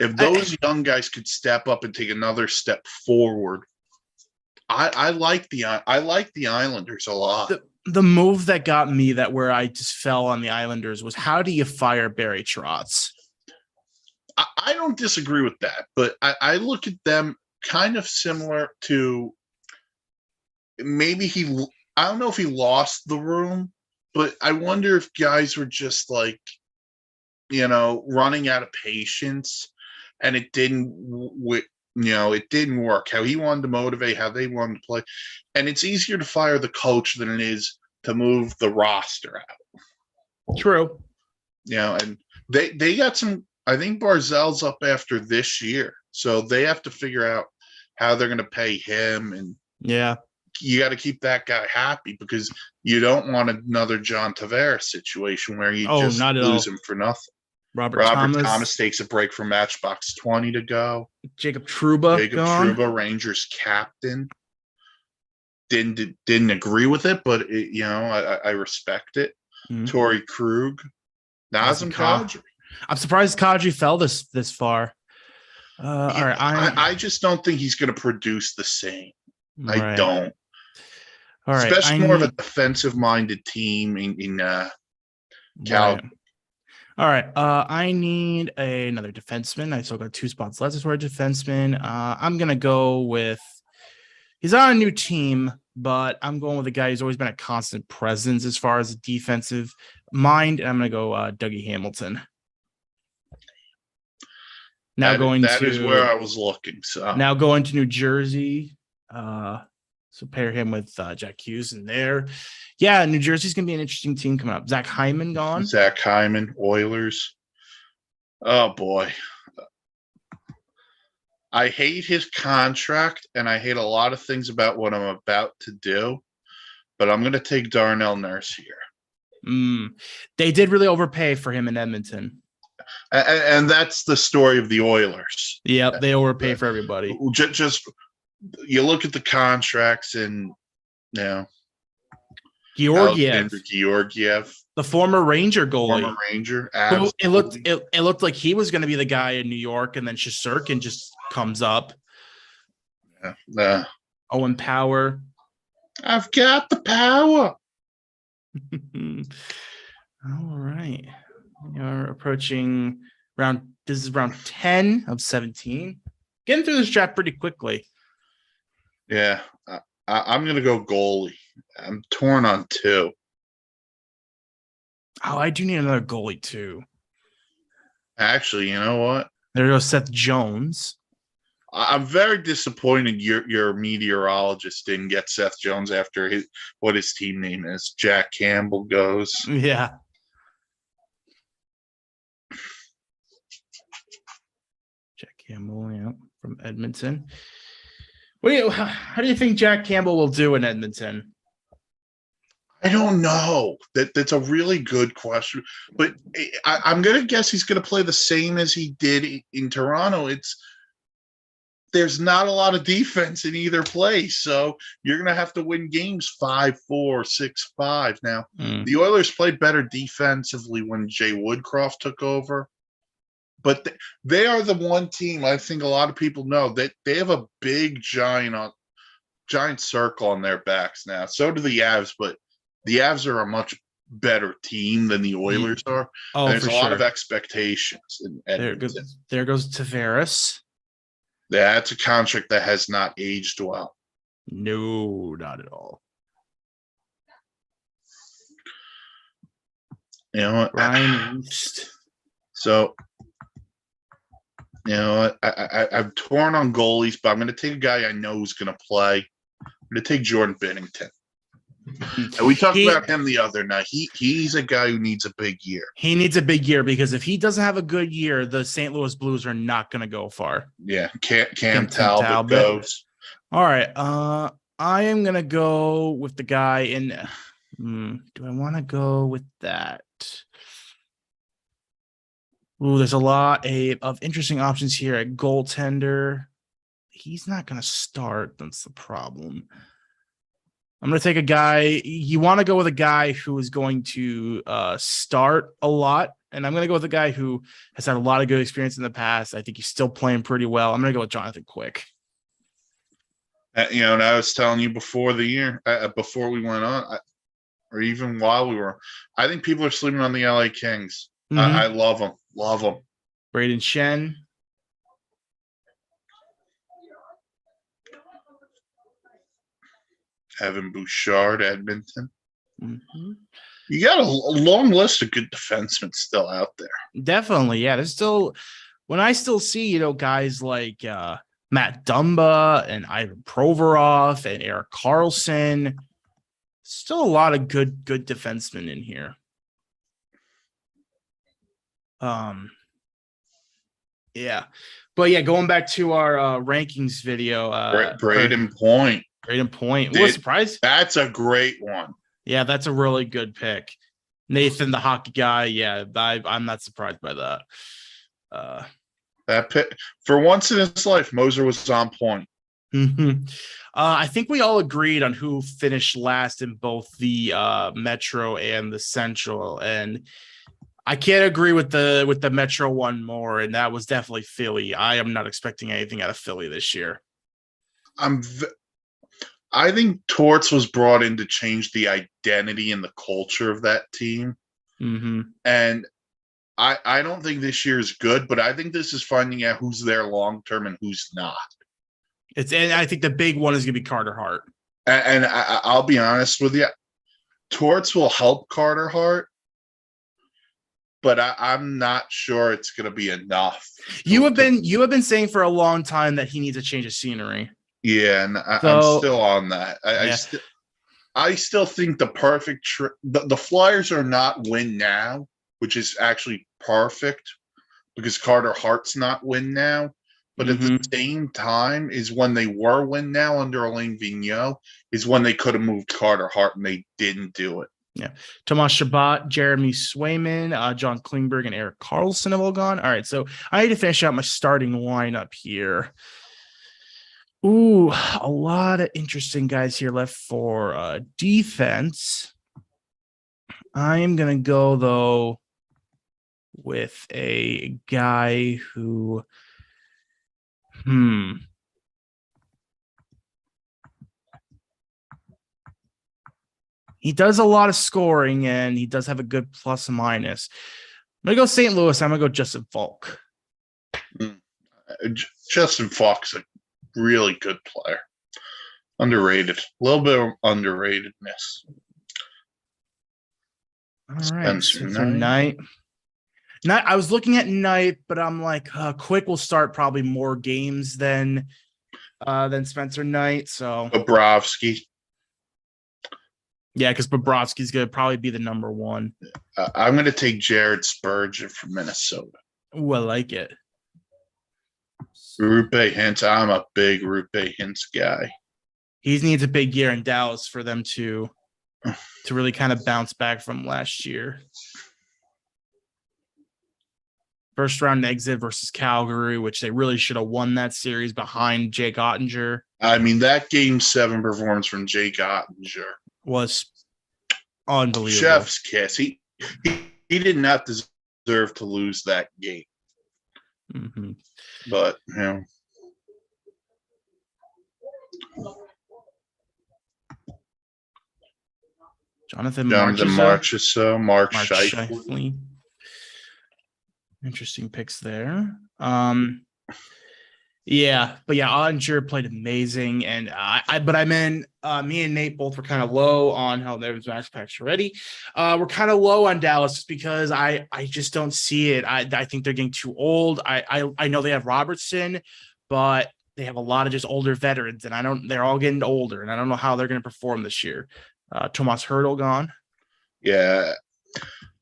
[SPEAKER 2] If those young guys could step up and take another step forward, I like the Islanders a lot.
[SPEAKER 1] The move that got me where I just fell on the Islanders was, how do you fire Barry Trotz?
[SPEAKER 2] I don't disagree with that, but I look at them kind of similar to maybe I don't know if he lost the room, but I wonder if guys were just like, running out of patience. And it didn't work. How he wanted to motivate, how they wanted to play, and it's easier to fire the coach than it is to move the roster out.
[SPEAKER 1] True.
[SPEAKER 2] And they got some. I think Barzell's up after this year, so they have to figure out how they're going to pay him. And you got to keep that guy happy, because you don't want another John Tavares situation where you just lose him for nothing. Robert Thomas takes a break from Matchbox 20 to go.
[SPEAKER 1] Jacob Trouba,
[SPEAKER 2] Rangers captain. didn't agree with it, but I respect it.
[SPEAKER 1] Mm-hmm.
[SPEAKER 2] Torrey Krug, Nazem Kadri.
[SPEAKER 1] I'm surprised Kadri fell this far. All right,
[SPEAKER 2] I just don't think he's going to produce the same.
[SPEAKER 1] Right.
[SPEAKER 2] I don't.
[SPEAKER 1] All right,
[SPEAKER 2] especially more of a defensive-minded team in Calgary.
[SPEAKER 1] Right. All right, I need another defenseman. I still got 2 spots left for a defenseman. I'm gonna go with. He's on a new team, but I'm going with a guy who's always been a constant presence as far as a defensive mind. And I'm gonna go Dougie Hamilton. Now
[SPEAKER 2] that is where I was looking. So
[SPEAKER 1] now going to New Jersey. So pair him with Jack Hughes in there. Yeah, New Jersey's going to be an interesting team coming up. Zach Hyman gone.
[SPEAKER 2] Zach Hyman, Oilers. Oh, boy. I hate his contract, and I hate a lot of things about what I'm about to do, but I'm going to take Darnell Nurse here.
[SPEAKER 1] They did really overpay for him in Edmonton.
[SPEAKER 2] And that's the story of the Oilers.
[SPEAKER 1] Yep, they overpay for everybody.
[SPEAKER 2] Just you look at the contracts and Georgiev,
[SPEAKER 1] the former Ranger goalie, it looked like he was going to be the guy in New York, and then Shesterkin just comes up. Owen Power,
[SPEAKER 2] I've got the power.
[SPEAKER 1] All right, we are approaching this is round 10 of 17. Getting through this draft pretty quickly.
[SPEAKER 2] Yeah, I'm going to go goalie. I'm torn on 2.
[SPEAKER 1] Oh, I do need another goalie too.
[SPEAKER 2] Actually, you know what?
[SPEAKER 1] There goes Seth Jones.
[SPEAKER 2] I'm very disappointed your meteorologist didn't get Seth Jones after what his team name is. Jack Campbell goes.
[SPEAKER 1] Yeah. Jack Campbell, yeah, from Edmonton. How do you think Jack Campbell will do in Edmonton?
[SPEAKER 2] I don't know. That's a really good question. But I'm going to guess he's going to play the same as he did in Toronto. There's not a lot of defense in either place. So you're going to have to win games 5-4, 6-5. Now, the Oilers played better defensively when Jay Woodcroft took over. But they are the one team I think a lot of people know that they have a big giant circle on their backs now. So do the Avs, but the Avs are a much better team than the Oilers are.
[SPEAKER 1] Oh,
[SPEAKER 2] there's a lot of expectations in Edmonton.
[SPEAKER 1] There goes Tavares.
[SPEAKER 2] That's a contract that has not aged well.
[SPEAKER 1] No, not at all.
[SPEAKER 2] You know what?
[SPEAKER 1] Ryan
[SPEAKER 2] So, you know, I'm torn on goalies, but I'm going to take a guy I know who's going to play. I'm going to take Jordan Binnington. And we talked about him the other night. He's a guy who needs a big year.
[SPEAKER 1] He needs a big year because if he doesn't have a good year, the St. Louis Blues are not going to go far.
[SPEAKER 2] Yeah, Cam Talbot goes.
[SPEAKER 1] All right, I am going to go with the guy in. Do I want to go with that? Ooh, there's a lot of interesting options here at goaltender. He's not going to start. That's the problem. I'm going to take a guy. You want to go with a guy who is going to start a lot. And I'm going to go with a guy who has had a lot of good experience in the past. I think he's still playing pretty well. I'm going to go with Jonathan Quick.
[SPEAKER 2] And I was telling you before the year, before we went on, or even while we were, I think people are sleeping on the LA Kings. I love them. Love them.
[SPEAKER 1] Braden Shen.
[SPEAKER 2] Evan Bouchard, Edmonton. You got a long list of good defensemen still out there.
[SPEAKER 1] Definitely, yeah. There's still, when I still see, guys like Matt Dumba and Ivan Provorov and Erik Karlsson. Still a lot of good defensemen in here. Yeah. But yeah, going back to our rankings video.
[SPEAKER 2] Braden Point.
[SPEAKER 1] Braden Point. What a surprise.
[SPEAKER 2] That's a great one.
[SPEAKER 1] Yeah, that's a really good pick. Nathan, the hockey guy. Yeah, I'm not surprised by that.
[SPEAKER 2] That pick, for once in his life, Moser was on point.
[SPEAKER 1] Mm-hmm. I think we all agreed on who finished last in both the Metro and the Central, and I can't agree with the Metro one more, and that was definitely Philly. I am not expecting anything out of Philly this year.
[SPEAKER 2] I think Torts was brought in to change the identity and the culture of that team.
[SPEAKER 1] Mm-hmm.
[SPEAKER 2] And I don't think this year is good, but I think this is finding out who's there long term and who's not.
[SPEAKER 1] And I think the big one is going to be Carter Hart.
[SPEAKER 2] And I'll be honest with you, Torts will help Carter Hart, but I'm not sure it's going to be enough.
[SPEAKER 1] You have been saying for a long time that he needs a change of scenery.
[SPEAKER 2] Yeah, and I'm still on that. I still think the perfect the Flyers are not win now, which is actually perfect because Carter Hart's not win now. But at the same time, is when they were win now under Alain Vigneault, is when they could have moved Carter Hart and they didn't do it.
[SPEAKER 1] Yeah. Tomas Chabot, Jeremy Swayman, John Klingberg, and Erik Karlsson have all gone. All right, so I need to finish out my starting lineup here. Ooh, a lot of interesting guys here left for defense. I am going to go, though, with a guy who, he does a lot of scoring, and he does have a good plus and minus. I'm going to go St. Louis. I'm going to go Justin Falk.
[SPEAKER 2] Justin Falk's a really good player. Underrated. A little bit of underratedness.
[SPEAKER 1] All right. Spencer Knight. I was looking at Knight, but I'm like, Quick will start probably more games than Spencer Knight. So
[SPEAKER 2] Bobrovsky.
[SPEAKER 1] Yeah, because Bobrovsky's going to probably be the number one.
[SPEAKER 2] I'm going to take Jared Spurgeon from Minnesota.
[SPEAKER 1] Ooh, I like it.
[SPEAKER 2] Rupe Hintz. I'm a big Rupe Hintz guy.
[SPEAKER 1] He needs a big year in Dallas for them to really kind of bounce back from last year. First round exit versus Calgary, which they really should have won that series behind Jake Ottinger.
[SPEAKER 2] I mean, that Game 7 performance from Jake Ottinger
[SPEAKER 1] was unbelievable.
[SPEAKER 2] Chef's kiss. He did not deserve to lose that game.
[SPEAKER 1] Mm-hmm.
[SPEAKER 2] But, you know.
[SPEAKER 1] Jonathan
[SPEAKER 2] Mark Scheifele.
[SPEAKER 1] Interesting picks there. Yeah, Ottinger played amazing, and me and Nate both were kind of low on how there was max packs already. We're kind of low on Dallas just because I just don't see it. I think they're getting too old. I know they have Robertson, but they have a lot of just older veterans, and they're all getting older, and I don't know how they're going to perform this year. Tomas Hertl gone.
[SPEAKER 2] Yeah.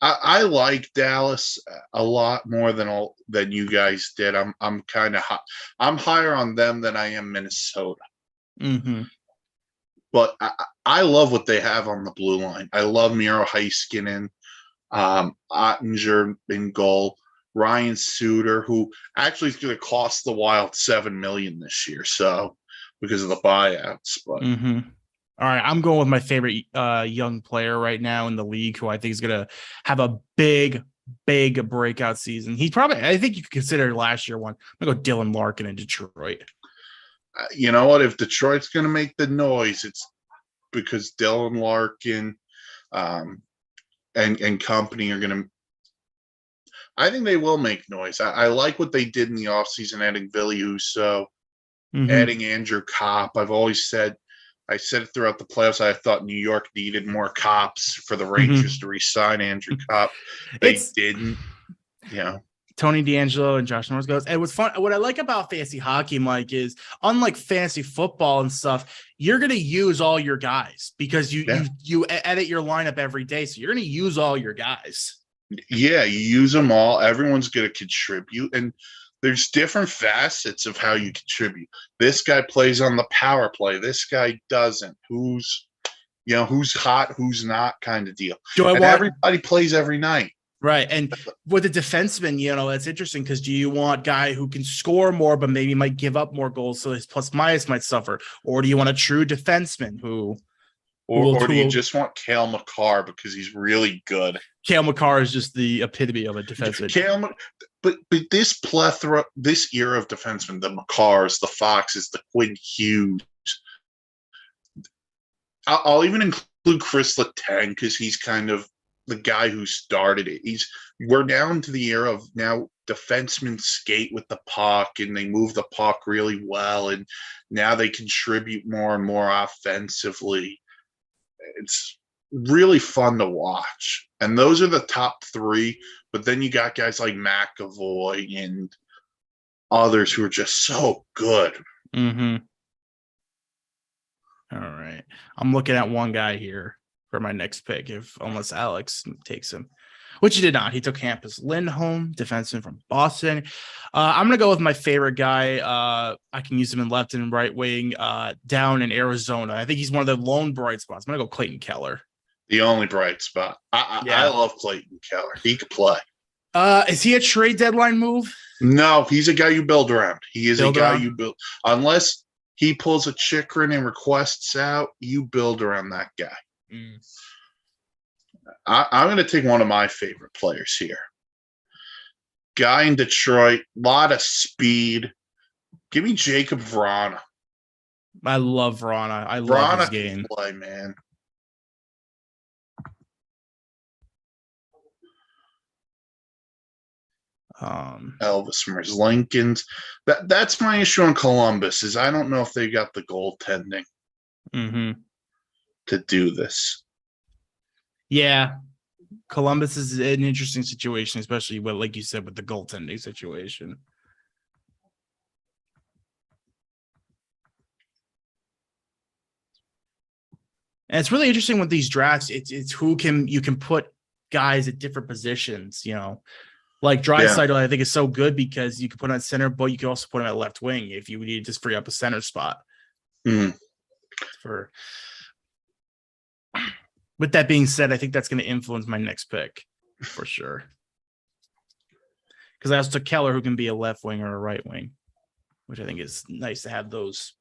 [SPEAKER 2] I like Dallas a lot more than you guys did. I'm kind of I'm higher on them than I am Minnesota.
[SPEAKER 1] Mm-hmm.
[SPEAKER 2] But I love what they have on the blue line. I love Miro Heiskanen, Ottinger in goal, Ryan Suter, who actually is going to cost the Wild $7 million this year, so because of the buyouts. But.
[SPEAKER 1] Mm-hmm. All right, I'm going with my favorite young player right now in the league, who I think is going to have a big breakout season. I think you could consider last year one. I'm going to go Dylan Larkin in Detroit.
[SPEAKER 2] You know what? If Detroit's going to make the noise, it's because Dylan Larkin and company are going to. I think they will make noise. I like what they did in the offseason, adding Ville Husso, adding Andrew Kopp. I said it throughout the playoffs. I thought New York needed more cops for the Rangers to re-sign Andrew Kopp. They didn't. Yeah.
[SPEAKER 1] Tony DeAngelo and Josh Norris goes. And what's fun, what I like about fantasy hockey, Mike, is unlike fantasy football and stuff, you're going to use all your guys because you edit your lineup every day. So you're going to use all your guys.
[SPEAKER 2] Yeah, you use them all. Everyone's going to contribute. And there's different facets of how you contribute. This guy plays on the power play. This guy doesn't. Who's hot, who's not kind of deal. Everybody plays every night.
[SPEAKER 1] Right. And with a defenseman, that's interesting because do you want a guy who can score more, but maybe might give up more goals, so his plus minus might suffer? Or do you want a true defenseman who
[SPEAKER 2] or do you just want Cale Makar because he's really good?
[SPEAKER 1] Cale Makar is just the epitome of a defenseman.
[SPEAKER 2] But this plethora, this era of defensemen, the Makars, the Foxes, the Quinn Hughes, I'll even include Chris Letang because he's kind of the guy who started it. We're now into the era of now defensemen skate with the puck and they move the puck really well, and now they contribute more and more offensively. It's really fun to watch. And those are the top three. But then you got guys like McAvoy and others who are just so good.
[SPEAKER 1] Mm-hmm. All right. I'm looking at one guy here for my next pick, unless Alex takes him, which he did not. He took Hampus Lindholm, defenseman from Boston. I'm going to go with my favorite guy. I can use him in left and right wing down in Arizona. I think he's one of the lone bright spots. I'm going to go Clayton Keller.
[SPEAKER 2] The only bright spot. I love Clayton Keller. He could play.
[SPEAKER 1] Is he a trade deadline move?
[SPEAKER 2] No, he's a guy you build around. He is a guy you build. Unless he pulls a Chikrin and requests out, you build around that guy. Mm. I'm going to take one of my favorite players here. Guy in Detroit, a lot of speed. Give me Jacob Vrana.
[SPEAKER 1] I love Vrana. I love his game.
[SPEAKER 2] Play, man. Elvis Merzlikins. That's my issue on Columbus is I don't know if they got the goaltending to do this.
[SPEAKER 1] Yeah, Columbus is an interesting situation, especially with, like you said, with the goaltending situation. And it's really interesting with these drafts. It's who you can put guys at different positions, Like Draisaitl, I think is so good because you can put him at center, but you can also put him at left wing if you need to just free up a center spot.
[SPEAKER 2] Mm.
[SPEAKER 1] With that being said, I think that's going to influence my next pick for sure. Because I also took Keller, who can be a left wing or a right wing, which I think is nice to have those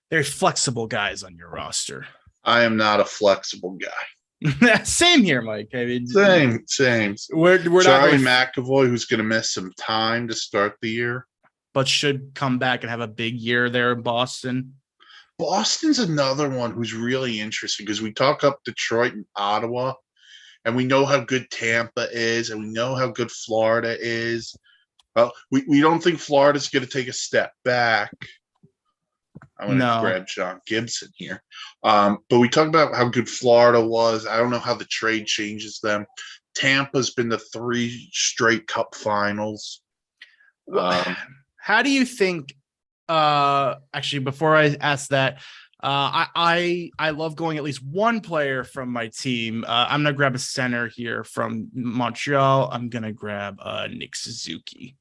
[SPEAKER 1] very flexible guys on your roster.
[SPEAKER 2] I am not a flexible guy.
[SPEAKER 1] Same here, Mike. I mean,
[SPEAKER 2] same.
[SPEAKER 1] We're
[SPEAKER 2] Charlie McAvoy, who's going to miss some time to start the year,
[SPEAKER 1] but should come back and have a big year there in Boston.
[SPEAKER 2] Boston's another one who's really interesting because we talk up Detroit and Ottawa, and we know how good Tampa is, and we know how good Florida is. Well, we don't think Florida's going to take a step back. I'm going to grab John Gibson here. But we talk about how good Florida was. I don't know how the trade changes them. Tampa's been to 3 straight cup finals.
[SPEAKER 1] How do you think actually, before I ask that, I love going at least one player from my team. I'm going to grab a center here from Montreal. I'm going to grab Nick Suzuki.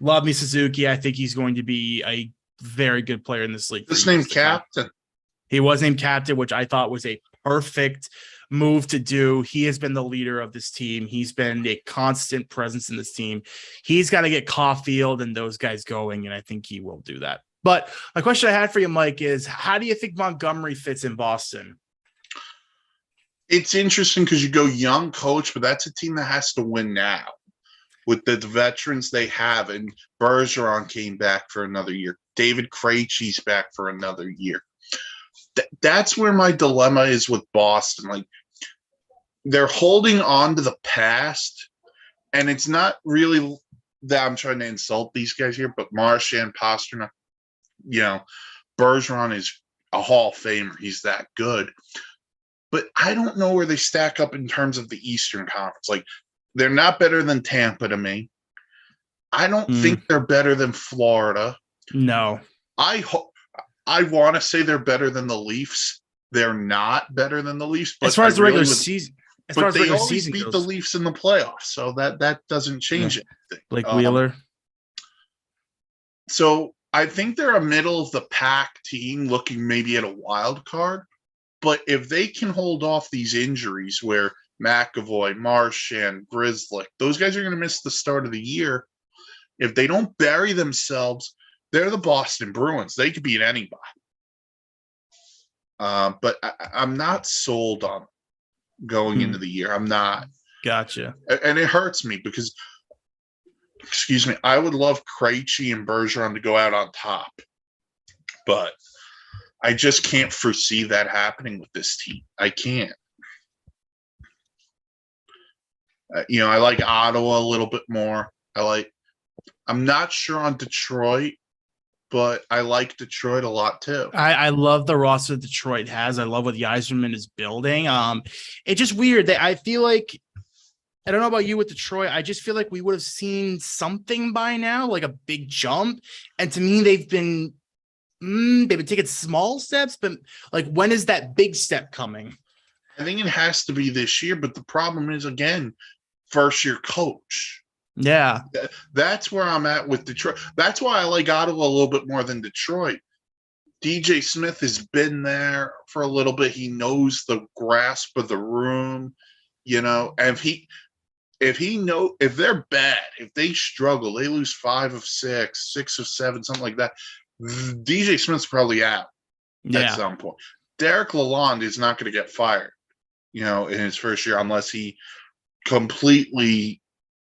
[SPEAKER 1] Love me Suzuki. I think he's going to be a very good player in this league.
[SPEAKER 2] His named captain.
[SPEAKER 1] He was named captain, which I thought was a perfect move to do. He has been the leader of this team. He's been a constant presence in this team. He's got to get Caulfield and those guys going, and I think he will do that. But my question I had for you, Mike, is how do you think Montgomery fits in Boston?
[SPEAKER 2] It's interesting because you go young coach, but that's a team that has to win now. With the veterans they have, and Bergeron came back for another year. David Krejci's back for another year. That's where my dilemma is with Boston. Like, they're holding on to the past, and it's not really that I'm trying to insult these guys here, but Marchand, Pastrnak, Bergeron is a Hall of Famer. He's that good. But I don't know where they stack up in terms of the Eastern Conference. Like, they're not better than Tampa to me. I don't think they're better than Florida.
[SPEAKER 1] No.
[SPEAKER 2] I want to say they're better than the Leafs. They're not better than the Leafs. But
[SPEAKER 1] as far as the regular season,
[SPEAKER 2] but they always beat the Leafs in the playoffs, so that doesn't change anything.
[SPEAKER 1] Blake Wheeler.
[SPEAKER 2] So I think they're a middle of the pack team looking maybe at a wild card. But if they can hold off these injuries where McAvoy, Marchand, Grizzlick, those guys are going to miss the start of the year. If they don't bury themselves, they're the Boston Bruins. They could beat anybody. But I'm not sold on going into the year. I'm not.
[SPEAKER 1] Gotcha.
[SPEAKER 2] And it hurts me because, excuse me, I would love Krejci and Bergeron to go out on top. But I just can't foresee that happening with this team. I can't. I like Ottawa a little bit more. I'm not sure on Detroit, but I like Detroit a lot too.
[SPEAKER 1] I love the roster Detroit has. I love what the Yzerman is building. It's just weird that I feel like, I don't know about you with Detroit. I just feel like we would have seen something by now, like a big jump. And to me, they've been taking small steps, but like, when is that big step coming?
[SPEAKER 2] I think it has to be this year, but the problem is, again, first year coach.
[SPEAKER 1] Yeah.
[SPEAKER 2] That's where I'm at with Detroit. That's why I like Ottawa a little bit more than Detroit. DJ Smith has been there for a little bit. He knows the grasp of the room, and if they're bad, if they struggle, they lose 5 of 6, 6 of 7, something like that, DJ Smith's probably out at some point. Derek Lalonde is not going to get fired, in his first year unless he completely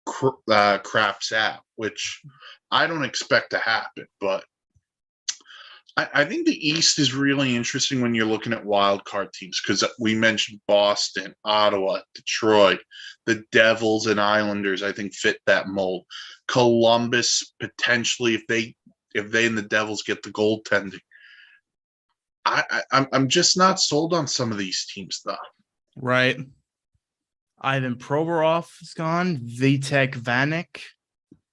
[SPEAKER 2] craps out, which I don't expect to happen. But I think the East is really interesting when you're looking at wild card teams, because we mentioned Boston, Ottawa, Detroit, the Devils and Islanders, I think, fit that mold. Columbus, potentially, if they and the Devils get the goaltending. I'm just not sold on some of these teams, though.
[SPEAKER 1] Right. Ivan Provorov is gone. Vitek Vanek,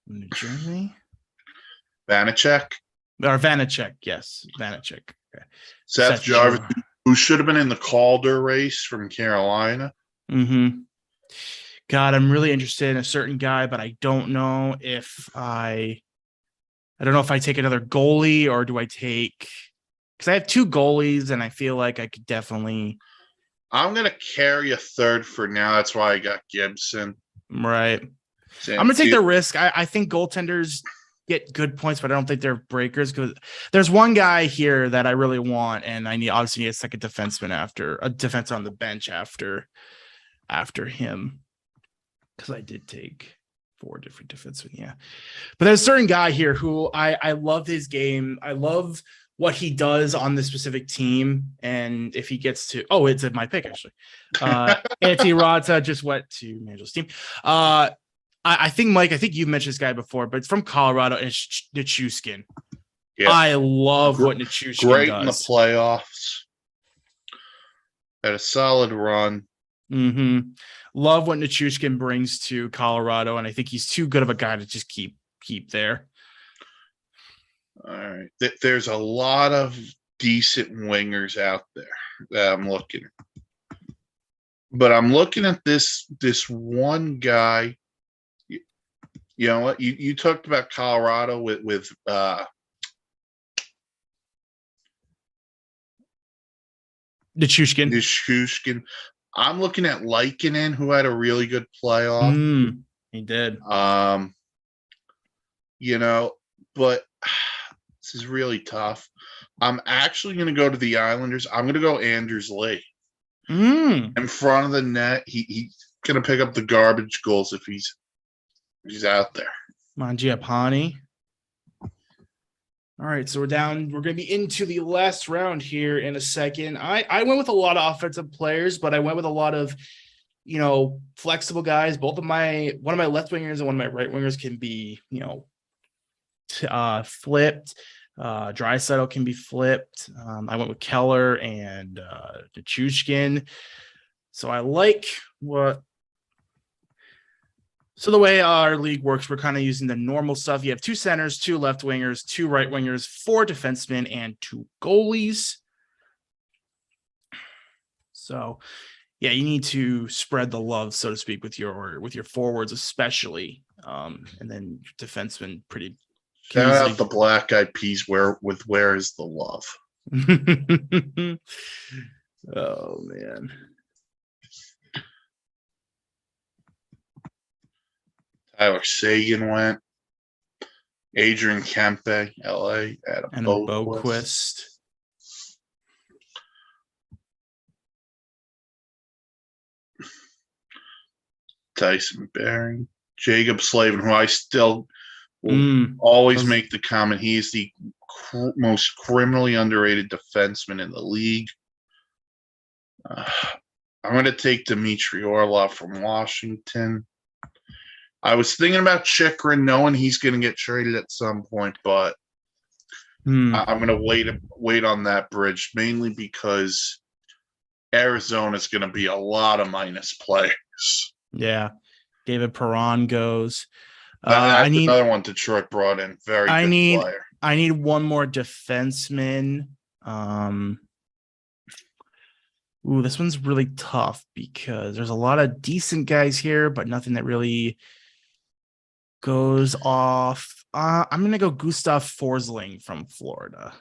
[SPEAKER 1] New Jersey.
[SPEAKER 2] Vanacek?
[SPEAKER 1] Or Vanacek, yes. Vanacek. Okay.
[SPEAKER 2] Seth Jarvis, who should have been in the Calder race from Carolina.
[SPEAKER 1] Mm-hmm. God, I'm really interested in a certain guy, but I don't know if I take another goalie, or do I take, because I have 2 goalies and I feel like I could definitely.
[SPEAKER 2] I'm going to carry a third for now. That's why I got Gibson.
[SPEAKER 1] Right. I'm going to take the risk. I think goaltenders get good points, but I don't think they're breakers, because there's one guy here that I really want, and I obviously need a second defenseman after a defense on the bench after him, because I did take 4 different defensemen. Yeah. But there's a certain guy here who I love his game. I love what he does on this specific team. And if he gets to, it's my pick, actually. Antti Raanta just went to Mangel's team. I think, Mike, you've mentioned this guy before, but it's from Colorado, and it's Nichushkin. Yeah. I love what Nichushkin
[SPEAKER 2] great
[SPEAKER 1] does.
[SPEAKER 2] In the playoffs. Had a solid run.
[SPEAKER 1] Mm-hmm. Love what Nichushkin brings to Colorado, and I think he's too good of a guy to just keep there.
[SPEAKER 2] All right. There's a lot of decent wingers out there that I'm looking at. But I'm looking at this one guy. You know what? You talked about Colorado with Nichushkin. I'm looking at Lehkonen, who had a really good playoff.
[SPEAKER 1] He did.
[SPEAKER 2] But this is really tough. I'm actually going to go to the Islanders. I'm going to go Anders Lee. In front of the net. He's going to pick up the garbage goals if he's out there.
[SPEAKER 1] Mangiapane. All right, so we're going to be into the last round here in a second. I went with a lot of offensive players, but I went with a lot of, flexible guys. One of my left wingers and one of my right wingers can be, flipped. Draisaitl can be flipped. I went with Keller and Nichushkin. So I like what. So the way our league works, we're kind of using the normal stuff. You have 2 centers, 2 left wingers, 2 right wingers, 4 defensemen, and 2 goalies. So, yeah, you need to spread the love, so to speak, with your forwards, especially, and then defensemen pretty.
[SPEAKER 2] Shout out the Black Eyed Peas. Where is the love?
[SPEAKER 1] Oh man.
[SPEAKER 2] Tyler Sagan went. Adrian Kempe, LA, Adam Boquist. Tyson Barry, Jacob Slavin, who I still will always make the comment. He is the most criminally underrated defenseman in the league. I'm going to take Dmitry Orlov from Washington. I was thinking about Chikrin, knowing he's going to get traded at some point, but I'm going to wait on that bridge, mainly because Arizona is going to be a lot of minus players.
[SPEAKER 1] Yeah. David Perron goes.
[SPEAKER 2] I need another one Detroit brought in. Very good player.
[SPEAKER 1] I need one more defenseman. This one's really tough because there's a lot of decent guys here, but nothing that really goes off. I'm going to go Gustav Forsling from Florida.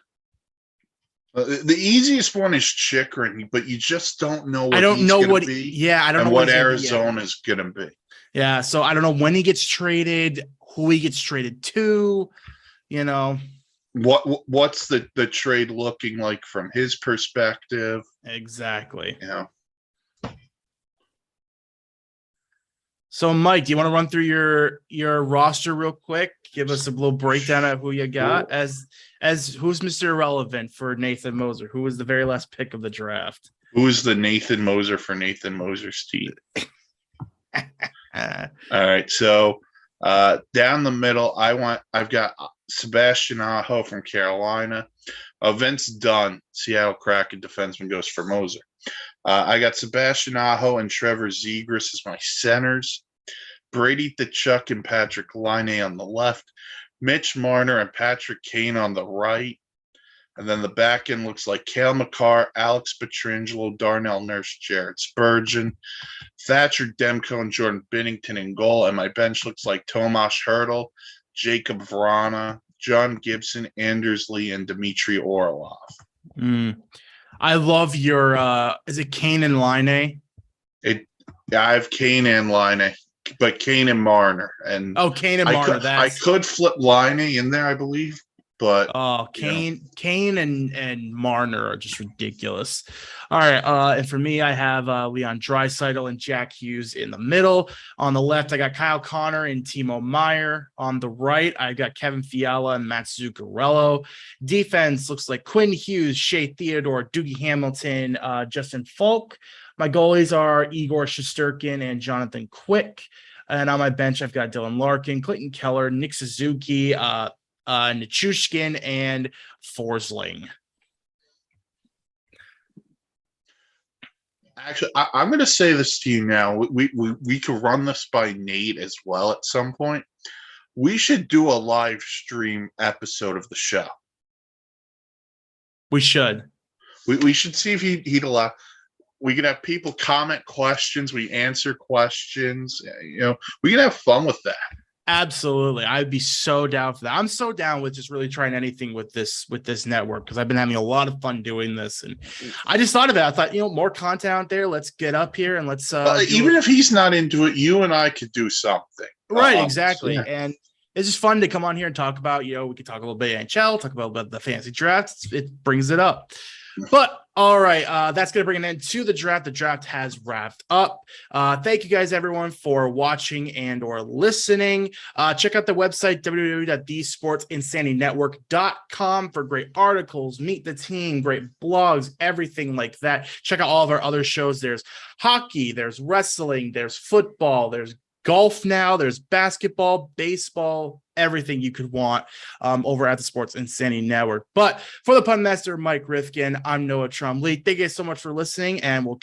[SPEAKER 2] The easiest one is Chikrin, but you just don't know what
[SPEAKER 1] I don't know what
[SPEAKER 2] be.
[SPEAKER 1] Yeah, I don't know
[SPEAKER 2] what Arizona's going to be.
[SPEAKER 1] Yeah, so I don't know when he gets traded, who he gets traded to, you know.
[SPEAKER 2] What's the trade looking like from his perspective?
[SPEAKER 1] Exactly.
[SPEAKER 2] Yeah.
[SPEAKER 1] So, Mike, do you want to run through your roster real quick? Give us a little breakdown of who you got as who's Mr. Irrelevant for Nathan Moser, who was the very last pick of the draft.
[SPEAKER 2] Who is the Nathan Moser for Nathan Moser's team? All right, so down the middle, I've got Sebastian Aho from Carolina. Vince Dunn, Seattle Kraken defenseman, goes for Moser. I got Sebastian Aho and Trevor Zegras as my centers. Brady Tkachuk and Patrick Laine on the left. Mitch Marner and Patrick Kane on the right. And then the back end looks like Cale Makar, Alex Pietrangelo, Darnell Nurse, Jared Spurgeon, Thatcher Demko, and Jordan Binnington in goal. And my bench looks like Tomas Hertl, Jacob Vrana, John Gibson, Anders Lee, and Dmitry Orlov.
[SPEAKER 1] I love your is it Kane and Laine?
[SPEAKER 2] I have Kane and Laine, but Kane and Marner. And
[SPEAKER 1] Kane and Marner.
[SPEAKER 2] I could flip Laine in there, I believe. But
[SPEAKER 1] Kane and Marner are just ridiculous. All right. And for me, I have Leon Draisaitl and Jack Hughes in the middle. On the left, I got Kyle Connor and Timo Meyer. On the right, I got Kevin Fiala and Matt Zuccarello. Defense looks like Quinn Hughes, Shea Theodore, Doogie Hamilton, Justin Falk. My goalies are Igor Shesterkin and Jonathan Quick. And on my bench, I've got Dylan Larkin, Clayton Keller, Nick Suzuki, Nichushkin, and Forsling.
[SPEAKER 2] Actually, I'm going to say this to you now. We could run this by Nate as well at some point. We should do a live stream episode of the show.
[SPEAKER 1] We should.
[SPEAKER 2] We should see if he'd allow. We could have people comment questions. We answer questions. We can have fun with that.
[SPEAKER 1] Absolutely. I'd be so down for that. I'm so down with just really trying anything with this network because I've been having a lot of fun doing this. And I just thought of it. I thought, more content out there. Let's get up here and let's
[SPEAKER 2] even if he's not into it, you and I could do something.
[SPEAKER 1] Right, exactly. Yeah. And it's just fun to come on here and talk about, we could talk a little bit of NHL, talk about the fantasy drafts. It brings it up. But all right, that's going to bring an end to the draft. The draft has wrapped up. Thank you guys, everyone, for watching and or listening. Check out the website, www.thesportsinsanitynetwork.com for great articles, meet the team, great blogs, everything like that. Check out all of our other shows. There's hockey, there's wrestling, there's football, there's golf now, there's basketball, baseball, everything you could want over at the Sports Insanity Network. But for the pun master, Mike Rifkin, I'm Noah Trombley. Thank you guys so much for listening, and we'll catch